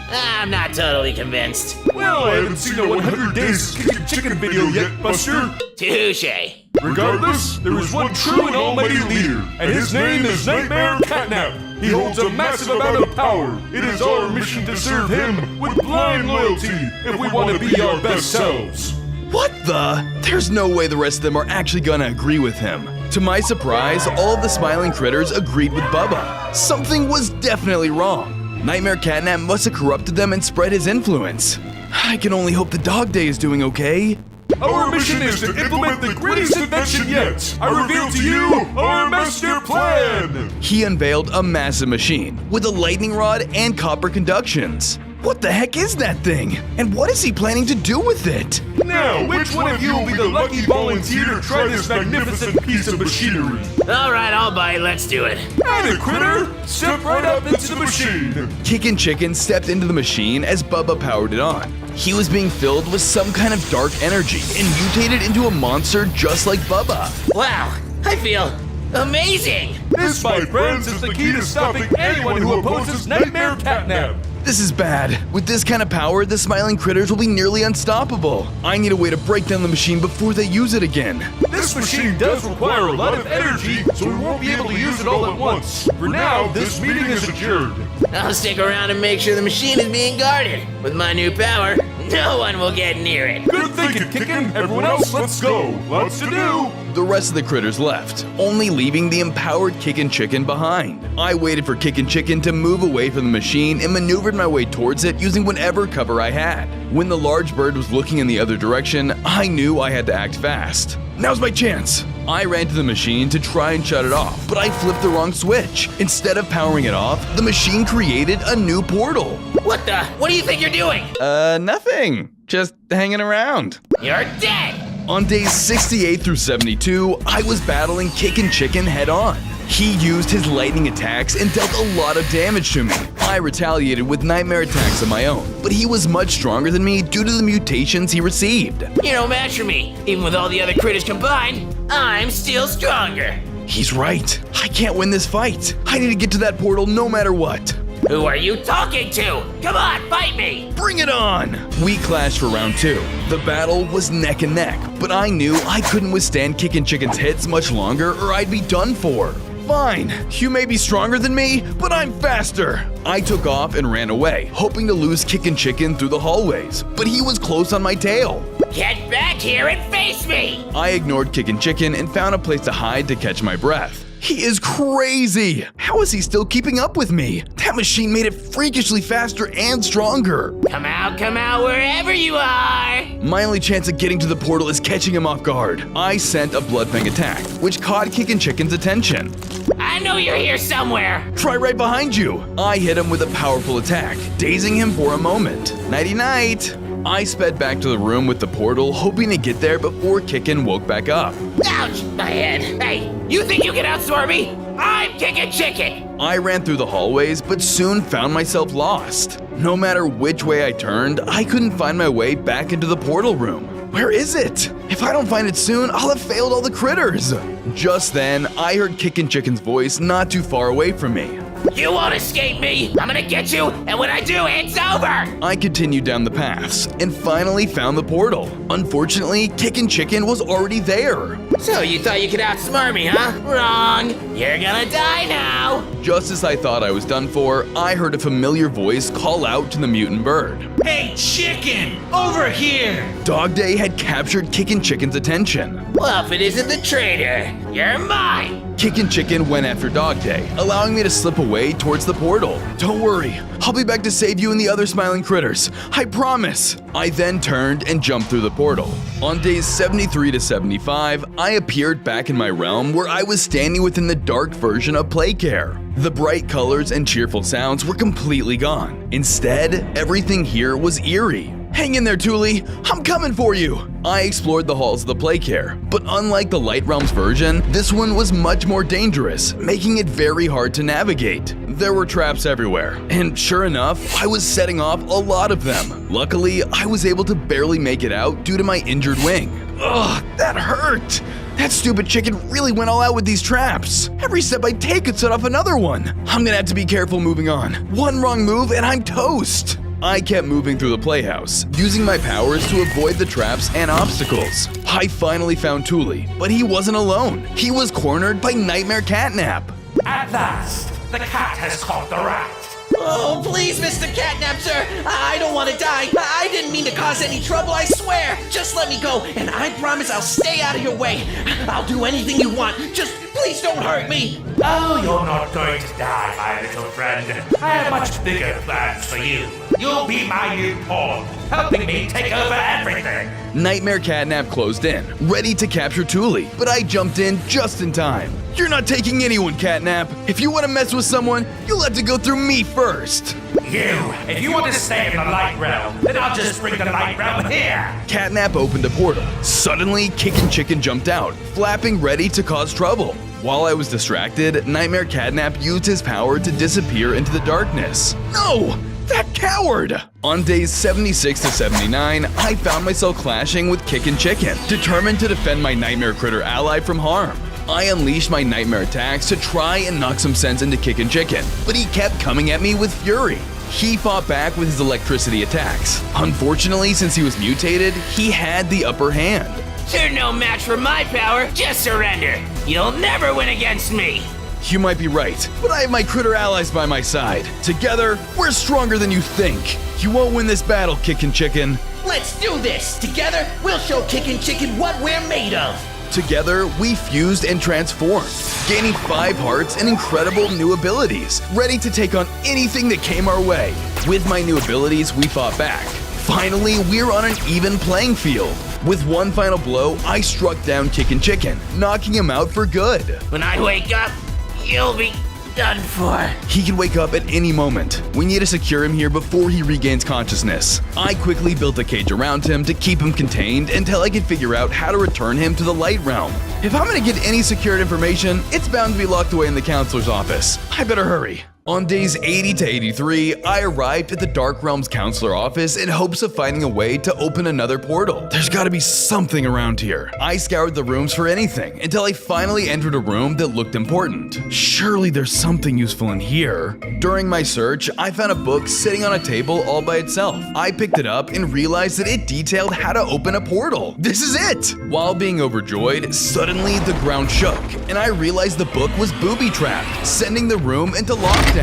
I'm not totally convinced. Well, I haven't seen a 100 Days Kickin' Chicken video yet, Buster. Touche. Regardless, there is one true and almighty leader, and his name is Nightmare Catnap. He holds a massive amount of power. It is our mission to serve him with blind loyalty if we want to be our best selves. What the? There's no way the rest of them are actually gonna agree with him. To my surprise, all of the smiling critters agreed with Bubba. Something was definitely wrong. Nightmare Catnap must have corrupted them and spread his influence. I can only hope the Dog Day is doing okay. Our mission is to implement the greatest invention yet. I reveal to you our master plan. He unveiled a massive machine with a lightning rod and copper conductions. What the heck is that thing? And what is he planning to do with it? Now, which one of you will be the lucky volunteer to try this magnificent piece of machinery? Alright, I'll bite. Let's do it. And a critter, step right up into the machine. Kickin' Chicken stepped into the machine as Bubba powered it on. He was being filled with some kind of dark energy and mutated into a monster just like Bubba. Wow, I feel amazing. This, my friends, is the key to stopping anyone who opposes Nightmare Catnap. This is bad. With this kind of power, the smiling critters will be nearly unstoppable. I need a way to break down the machine before they use it again. This machine does require a lot of energy, so we won't be able to use it all at once. For now, this meeting is adjourned. I'll stick around and make sure the machine is being guarded. With my new power, no one will get near it. Good thinking, Kickin'. Everyone else, let's go. Lots to do. The rest of the critters left, only leaving the empowered Kickin' Chicken behind. I waited for Kickin' Chicken to move away from the machine and maneuvered my way towards it using whatever cover I had. When the large bird was looking in the other direction, I knew I had to act fast. Now's my chance! I ran to the machine to try and shut it off, but I flipped the wrong switch. Instead of powering it off, the machine created a new portal. What the? What do you think you're doing? Nothing. Just hanging around. You're dead! On days 68 through 72, I was battling Kickin' Chicken head on. He used his lightning attacks and dealt a lot of damage to me. I retaliated with nightmare attacks of my own, but he was much stronger than me due to the mutations he received. You're no match for me. Even with all the other critters combined, I'm still stronger. He's right. I can't win this fight. I need to get to that portal no matter what. Who are you talking to? Come on, fight me! Bring it on! We clashed for round 2. The battle was neck and neck, but I knew I couldn't withstand Kickin' Chicken's hits much longer or I'd be done for. Fine, you may be stronger than me, but I'm faster! I took off and ran away, hoping to lose Kickin' Chicken through the hallways, but he was close on my tail. Get back here and face me! I ignored Kickin' Chicken and found a place to hide to catch my breath. He is crazy! How is he still keeping up with me? That machine made it freakishly faster and stronger. Come out, wherever you are! My only chance of getting to the portal is catching him off guard. I sent a Blood Fang attack, which caught Kickin' Chicken's attention. I know you're here somewhere! Try right behind you! I hit him with a powerful attack, dazing him for a moment. Nighty-night! I sped back to the room with the portal, hoping to get there before Kickin' woke back up. Ouch! My head! Hey, you think you can outsmart me? I'm Kickin' Chicken! I ran through the hallways, but soon found myself lost. No matter which way I turned, I couldn't find my way back into the portal room. Where is it? If I don't find it soon, I'll have failed all the critters. Just then, I heard Kickin' Chicken's voice not too far away from me. You won't escape me! I'm gonna get you, and when I do, it's over! I continued down the paths, and finally found the portal. Unfortunately, Kickin' Chicken was already there. So you thought you could outsmart me, huh? Wrong! You're gonna die now! Just as I thought I was done for, I heard a familiar voice call out to the mutant bird. Hey, Chicken! Over here! Dog Day had captured Kickin' Chicken's attention. Well, if it isn't the traitor, you're mine! Kickin' Chicken went after Dog Day, allowing me to slip away towards the portal. Don't worry, I'll be back to save you and the other smiling critters. I promise! I then turned and jumped through the portal. On days 73 to 75, I appeared back in my realm where I was standing within the dark version of Playcare. The bright colors and cheerful sounds were completely gone. Instead, everything here was eerie. Hang in there, Thule, I'm coming for you! I explored the halls of the Playcare, but unlike the Light Realms version, this one was much more dangerous, making it very hard to navigate. There were traps everywhere, and sure enough, I was setting off a lot of them. Luckily, I was able to barely make it out due to my injured wing. Ugh, that hurt! That stupid chicken really went all out with these traps. Every step I take could set off another one. I'm gonna have to be careful moving on. One wrong move and I'm toast! I kept moving through the playhouse, using my powers to avoid the traps and obstacles. I finally found Thule, but he wasn't alone. He was cornered by Nightmare Catnap. At last, the cat has caught the rat. Oh, please, Mr. Catnap, sir! I don't want to die! I didn't mean to cause any trouble, I swear! Just let me go, and I promise I'll stay out of your way! I'll do anything you want, just please don't hurt me! Oh, you're not going to die, my little friend. I have much bigger plans for you. You'll be my new pawn, helping me take over everything. Nightmare Catnap closed in, ready to capture Thule, but I jumped in just in time. You're not taking anyone, Catnap. If you want to mess with someone, you'll have to go through me first. If you want to stay in the light realm, then I'll just bring the light realm here. Catnap opened a portal. Suddenly, Kickin' Chicken jumped out, flapping ready to cause trouble. While I was distracted, Nightmare Catnap used his power to disappear into the darkness. No! That coward! On days 76 to 79, I found myself clashing with Kickin' Chicken, determined to defend my Nightmare Critter ally from harm. I unleashed my nightmare attacks to try and knock some sense into Kickin' Chicken, but he kept coming at me with fury. He fought back with his electricity attacks. Unfortunately, since he was mutated, he had the upper hand. You're no match for my power. Just surrender. You'll never win against me. You might be right, but I have my critter allies by my side. Together, we're stronger than you think. You won't win this battle, Kickin' Chicken. Let's do this. Together, we'll show Kickin' Chicken what we're made of. Together, we fused and transformed, gaining 5 hearts and incredible new abilities, ready to take on anything that came our way. With my new abilities, we fought back. Finally, we're on an even playing field. With one final blow, I struck down Kickin' Chicken, knocking him out for good. When I wake up, you'll be done for. He can wake up at any moment. We need to secure him here before he regains consciousness. I quickly built a cage around him to keep him contained until I could figure out how to return him to the light realm. If I'm gonna get any secured information, it's bound to be locked away in the counselor's office. I better hurry. On days 80 to 83, I arrived at the Dark Realm's counselor office in hopes of finding a way to open another portal. There's gotta be something around here. I scoured the rooms for anything until I finally entered a room that looked important. Surely there's something useful in here. During my search, I found a book sitting on a table all by itself. I picked it up and realized that it detailed how to open a portal. This is it! While being overjoyed, suddenly the ground shook, and I realized the book was booby-trapped, sending the room into lockdown.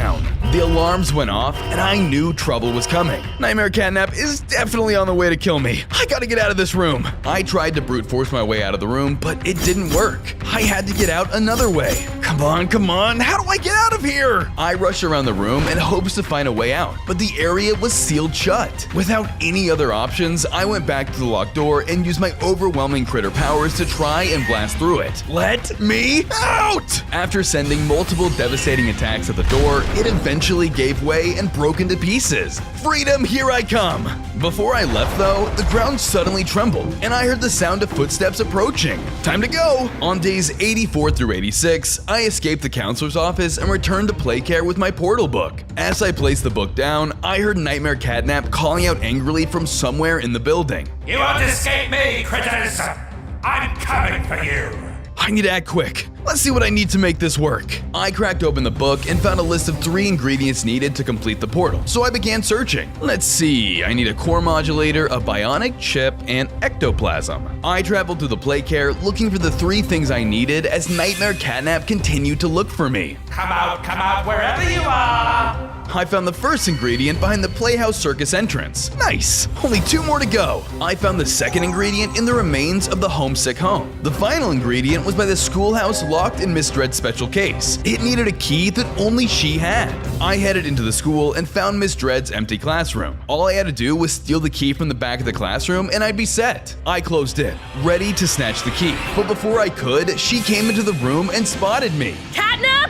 The alarms went off, and I knew trouble was coming. Nightmare Catnap is definitely on the way to kill me. I gotta get out of this room. I tried to brute force my way out of the room, but it didn't work. I had to get out another way. Come on, how do I get out of here? I rushed around the room in hopes to find a way out, but the area was sealed shut. Without any other options, I went back to the locked door and used my overwhelming critter powers to try and blast through it. Let me out! After sending multiple devastating attacks at the door, it eventually gave way and broke into pieces. Freedom, here I come! Before I left though, the ground suddenly trembled, and I heard the sound of footsteps approaching. Time to go! On days 84 through 86, I escaped the counselor's office and returned to Playcare with my portal book. As I placed the book down, I heard Nightmare Catnap calling out angrily from somewhere in the building. You won't escape me, critters! I'm coming for you! I need to act quick. Let's see what I need to make this work. I cracked open the book and found a list of 3 ingredients needed to complete the portal, so I began searching. Let's see, I need a core modulator, a bionic chip, and ectoplasm. I traveled through the Playcare looking for the 3 things I needed as Nightmare Catnap continued to look for me. Come out, wherever you are! I found the first ingredient behind the Playhouse Circus entrance. Nice! Only 2 more to go. I found the second ingredient in the remains of the homesick home. The final ingredient was by the schoolhouse locked in Miss Dread's special case. It needed a key that only she had. I headed into the school and found Miss Dread's empty classroom. All I had to do was steal the key from the back of the classroom and I'd be set. I closed in, ready to snatch the key. But before I could, she came into the room and spotted me. Catnap!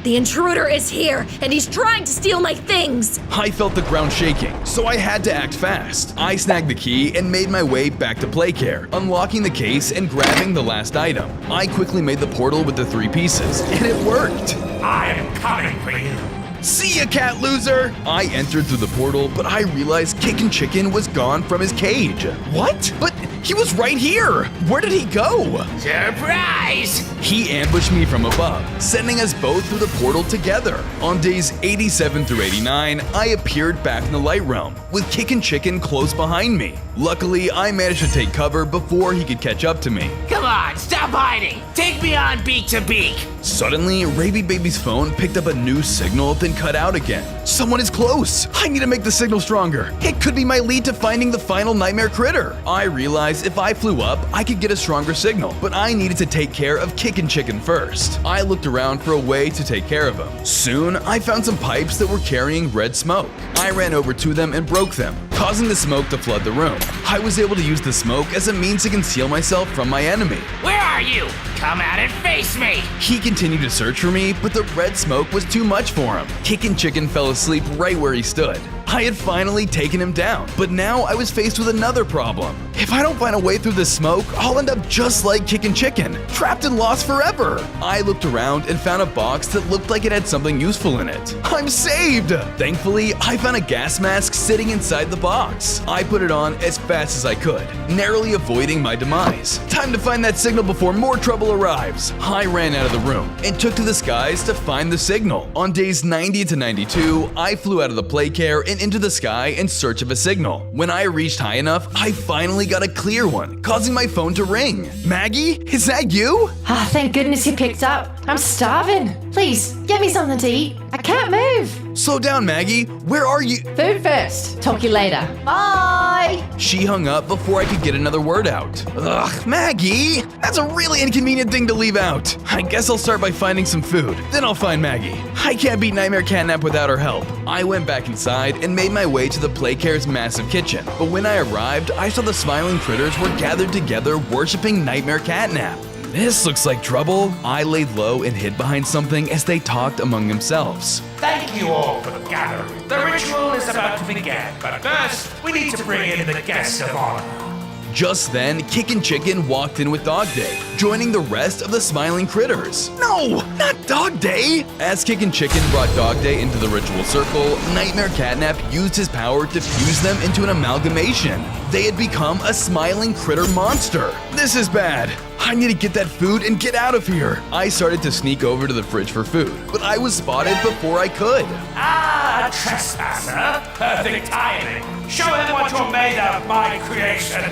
The intruder is here, and he's trying to steal my things! I felt the ground shaking, so I had to act fast. I snagged the key and made my way back to Playcare, unlocking the case and grabbing the last item. I quickly made the portal with the 3 pieces, and it worked! I am coming for you! See ya, cat loser! I entered through the portal, but I realized Kickin' Chicken was gone from his cage. What? But he was right here! Where did he go? Surprise! He ambushed me from above, sending us both through the portal together. On days 87 through 89, I appeared back in the Light Realm, with Kickin' Chicken close behind me. Luckily, I managed to take cover before he could catch up to me. Come on, stop hiding. Take me on beak to beak. Suddenly, Raby Baby's phone picked up a new signal, then cut out again. Someone is close! I need to make the signal stronger. It could be my lead to finding the final nightmare critter. I realized if I flew up, I could get a stronger signal, but I needed to take care of Kickin' Chicken first. I looked around for a way to take care of him. Soon, I found some pipes that were carrying red smoke. I ran over to them and broke them, causing the smoke to flood the room. I was able to use the smoke as a means to conceal myself from my enemy. Where are you? Come out and face me. He continued to search for me, but the red smoke was too much for him. Kickin' Chicken fell asleep right where he stood. I had finally taken him down, but now I was faced with another problem. If I don't find a way through this smoke, I'll end up just like Kickin' Chicken, trapped and lost forever. I looked around and found a box that looked like it had something useful in it. I'm saved! Thankfully, I found a gas mask sitting inside the box. I put it on as fast as I could, narrowly avoiding my demise. Time to find that signal before more trouble arrives. I ran out of the room and took to the skies to find the signal. On days 90 to 92, I flew out of the playcare and into the sky in search of a signal. When I reached high enough, I finally got a clear one, causing my phone to ring. Maggie, is that you? Ah, thank goodness you picked up. I'm starving. Please, get me something to eat. I can't move. Slow down, Maggie. Where are you? Food first. Talk you later. Bye. She hung up before I could get another word out. Ugh, Maggie! That's a really inconvenient thing to leave out. I guess I'll start by finding some food. Then I'll find Maggie. I can't beat Nightmare Catnap without her help. I went back inside and made my way to the Playcare's massive kitchen. But when I arrived, I saw the smiling critters were gathered together worshiping Nightmare Catnap. This looks like trouble. I laid low and hid behind something as they talked among themselves. Thank you all for the gathering. The ritual is about to begin, but first, we need to bring in the guest of honor. Just then, Kickin' Chicken walked in with Dog Day, joining the rest of the smiling critters. No, not Dog Day! As Kickin' Chicken brought Dog Day into the ritual circle, Nightmare Catnap used his power to fuse them into an amalgamation. They had become a smiling critter monster. This is bad. I need to get that food and get out of here. I started to sneak over to the fridge for food, but I was spotted before I could. Ah, trespasser. Perfect timing. Show them what you're made of, my creation.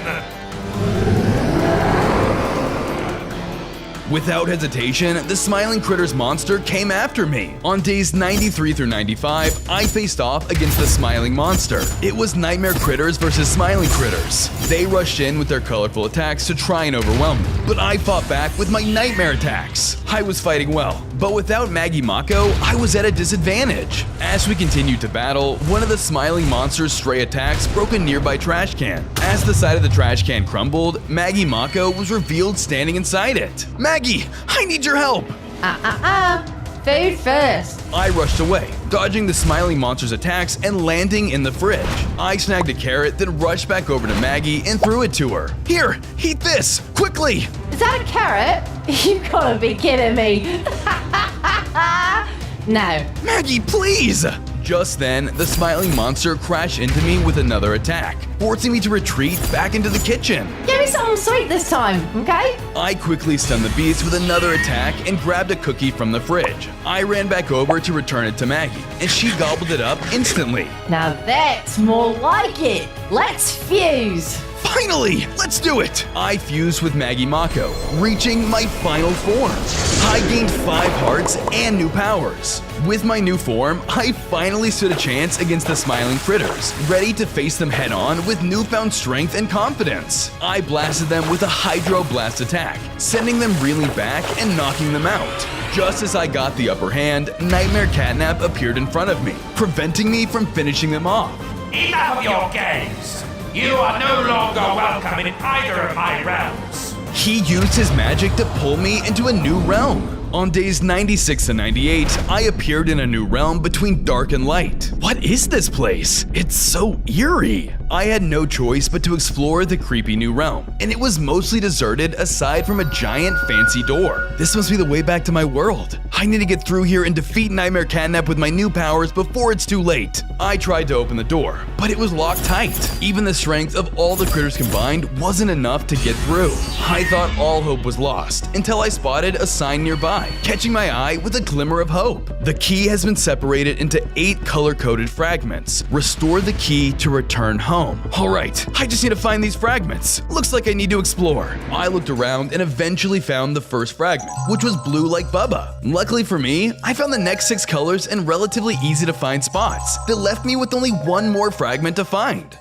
Without hesitation, the Smiling Critters monster came after me. On days 93 through 95, I faced off against the Smiling Monster. It was Nightmare Critters versus Smiling Critters. They rushed in with their colorful attacks to try and overwhelm me, but I fought back with my Nightmare attacks. I was fighting well, but without Maggie Mako, I was at a disadvantage. As we continued to battle, one of the Smiling Monster's stray attacks broke a nearby trash can. As the side of the trash can crumbled, Maggie Mako was revealed standing inside it. Maggie, I need your help! Food first. I rushed away, dodging the Smiling Monster's attacks and landing in the fridge. I snagged a carrot, then rushed back over to Maggie and threw it to her. Here, eat this, quickly! Is that a carrot? You gotta be kidding me. No. Maggie, please! Just then, the Smiling Monster crashed into me with another attack, forcing me to retreat back into the kitchen. Give me something sweet this time, okay? I quickly stunned the beast with another attack and grabbed a cookie from the fridge. I ran back over to return it to Maggie, and she gobbled it up instantly. Now that's more like it. Let's fuse. Finally! Let's do it! I fused with Maggie Mako, reaching my final form. I gained 5 hearts and new powers. With my new form, I finally stood a chance against the Smiling Critters, ready to face them head-on with newfound strength and confidence. I blasted them with a Hydro Blast attack, sending them reeling back and knocking them out. Just as I got the upper hand, Nightmare Catnap appeared in front of me, preventing me from finishing them off. Enough of your games. You are no longer welcome in either of my realms. He used his magic to pull me into a new realm. On days 96 and 98, I appeared in a new realm between dark and light. What is this place? It's so eerie. I had no choice but to explore the creepy new realm, and it was mostly deserted aside from a giant fancy door. This must be the way back to my world. I need to get through here and defeat Nightmare Catnap with my new powers before it's too late. I tried to open the door, but it was locked tight. Even the strength of all the critters combined wasn't enough to get through. I thought all hope was lost until I spotted a sign nearby, catching my eye with a glimmer of hope. The key has been separated into 8 color-coded fragments. Restore the key to return home. home. Alright, I just need to find these fragments. Looks like I need to explore. I looked around and eventually found the first fragment, which was blue like Bubba. Luckily for me, I found the next 6 colors in relatively easy to find spots that left me with only one more fragment to find.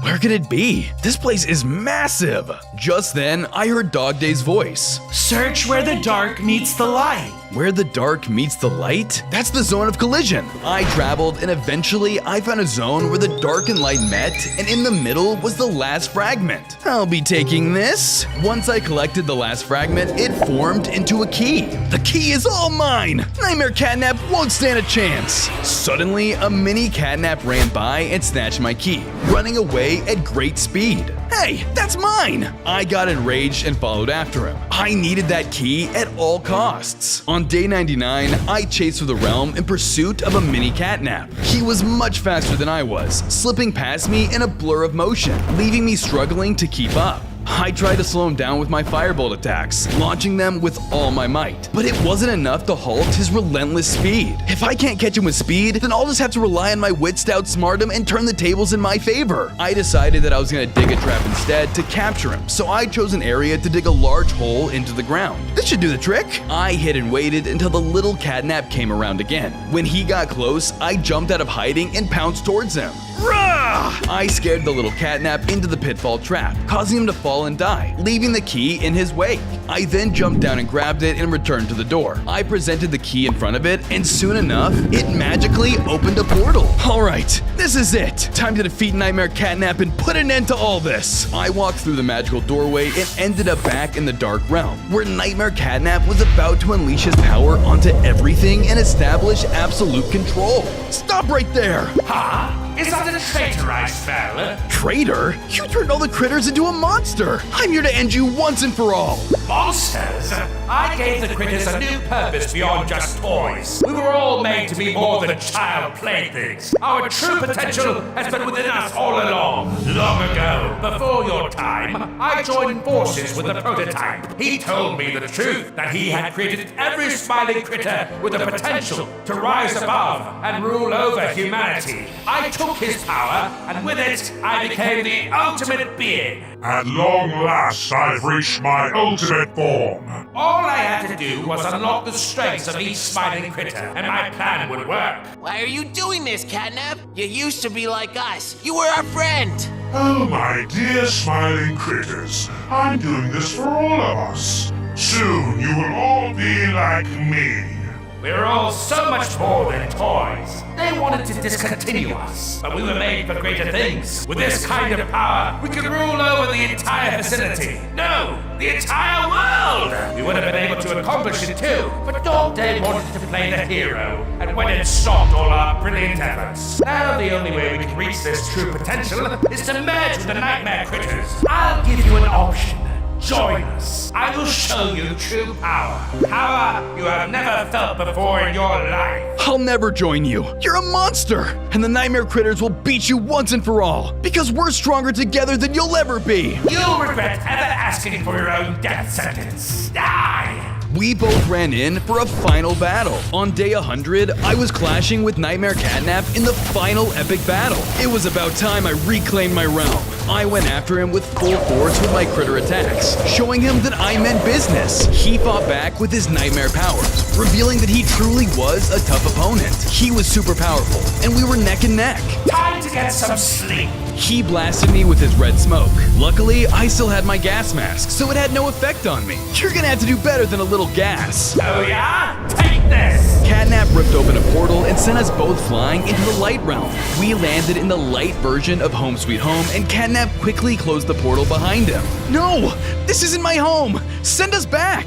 Where could it be? This place is massive. Just then, I heard Dog Day's voice. Search where the dark meets the light. Where the dark meets the light? That's the zone of collision. I traveled and eventually I found a zone where the dark and light met, and in the middle was the last fragment. I'll be taking this. Once I collected the last fragment, it formed into a key. The key is all mine. Nightmare Catnap won't stand a chance. Suddenly, a mini Catnap ran by and snatched my key, running away at great speed. Hey, that's mine! I got enraged and followed after him. I needed that key at all costs. On day 99, I chased through the realm in pursuit of a mini Catnap. He was much faster than I was, slipping past me in a blur of motion, leaving me struggling to keep up. I tried to slow him down with my firebolt attacks, launching them with all my might. But it wasn't enough to halt his relentless speed. If I can't catch him with speed, then I'll just have to rely on my wits to outsmart him and turn the tables in my favor. I decided that I was going to dig a trap instead to capture him, so I chose an area to dig a large hole into the ground. This should do the trick. I hid and waited until the little Catnap came around again. When he got close, I jumped out of hiding and pounced towards him. Rah! I scared the little Catnap into the pitfall trap, causing him to fall and die, leaving the key in his wake. I then jumped down and grabbed it and returned to the door. I presented the key in front of it, and soon enough, it magically opened a portal. Alright, this is it. Time to defeat Nightmare Catnap and put an end to all this. I walked through the magical doorway and ended up back in the dark realm, where Nightmare Catnap was about to unleash his power onto everything and establish absolute control. Stop right there! Huh? Is that a traitor I smell? Traitor? You turned all the critters into a monster! I'm here to end you once and for all! Monsters? I gave the critters a new purpose beyond just toys. We were all made to be more than child playthings. Our true potential has been within us all along. Long ago, before your time, I joined forces with the prototype. He told me the truth, that he had created every smiling critter with the potential to rise above and rule over humanity. I took his power, and with it, I became the ultimate being. At long last, I've reached my ultimate form. All I had to do was unlock the strengths of each smiling critter, and my plan would work. Why are you doing this, Catnap? You used to be like us. You were our friend. Oh, my dear smiling critters, I'm doing this for all of us. Soon you will all be like me. We're all so much more than toys. They wanted to discontinue us, but we were made for greater things. With this kind of power, we could rule over the entire vicinity. No, the entire world! We would have been able to accomplish it too, but Dog Day wanted to play the hero, and went and stopped all our brilliant efforts. Now the only way we can reach this true potential is to merge with the Nightmare Critters. I'll give you an option. Join us. I will show you true power. Power you have never felt before in your life. I'll never join you. You're a monster. And the Nightmare Critters will beat you once and for all. Because we're stronger together than you'll ever be. You'll regret ever asking for your own death sentence. Die! We both ran in for a final battle. On day 100, I was clashing with Nightmare Catnap in the final epic battle. It was about time I reclaimed my realm. I went after him with full force with my critter attacks, showing him that I meant business. He fought back with his nightmare powers, revealing that he truly was a tough opponent. He was super powerful, and we were neck and neck. Time to get some sleep. He blasted me with his red smoke. Luckily, I still had my gas mask, so it had no effect on me. You're gonna have to do better than a little gas. Oh yeah? Take this! Catnap ripped open a portal and sent us both flying into the light realm. We landed in the light version of Home Sweet Home, and Catnap quickly closed the portal behind him. No! This isn't my home! Send us back!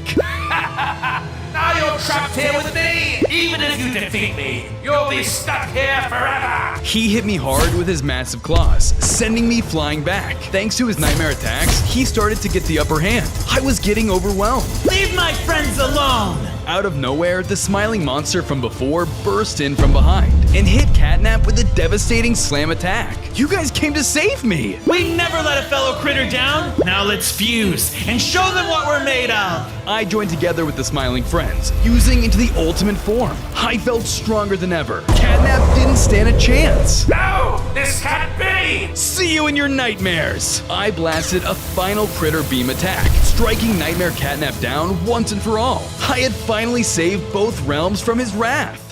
Now you're trapped here with me! Even if you defeat me, you'll be stuck here forever! He hit me hard with his massive claws, sending me flying back. Thanks to his nightmare attacks, he started to get the upper hand. I was getting overwhelmed. Leave my friends alone! Out of nowhere, the smiling monster from before burst in from behind and hit Catnap with a devastating slam attack. You guys came to save me! We never let a fellow critter down! Now let's fuse and show them what we're made of! I joined together with the smiling friends, fusing into the ultimate form. I felt stronger than ever. Catnap didn't stand a chance. No! This can't be! me! See you in your nightmares! I blasted a final critter beam attack, striking Nightmare Catnap down once and for all. I had finally saved both realms from his wrath.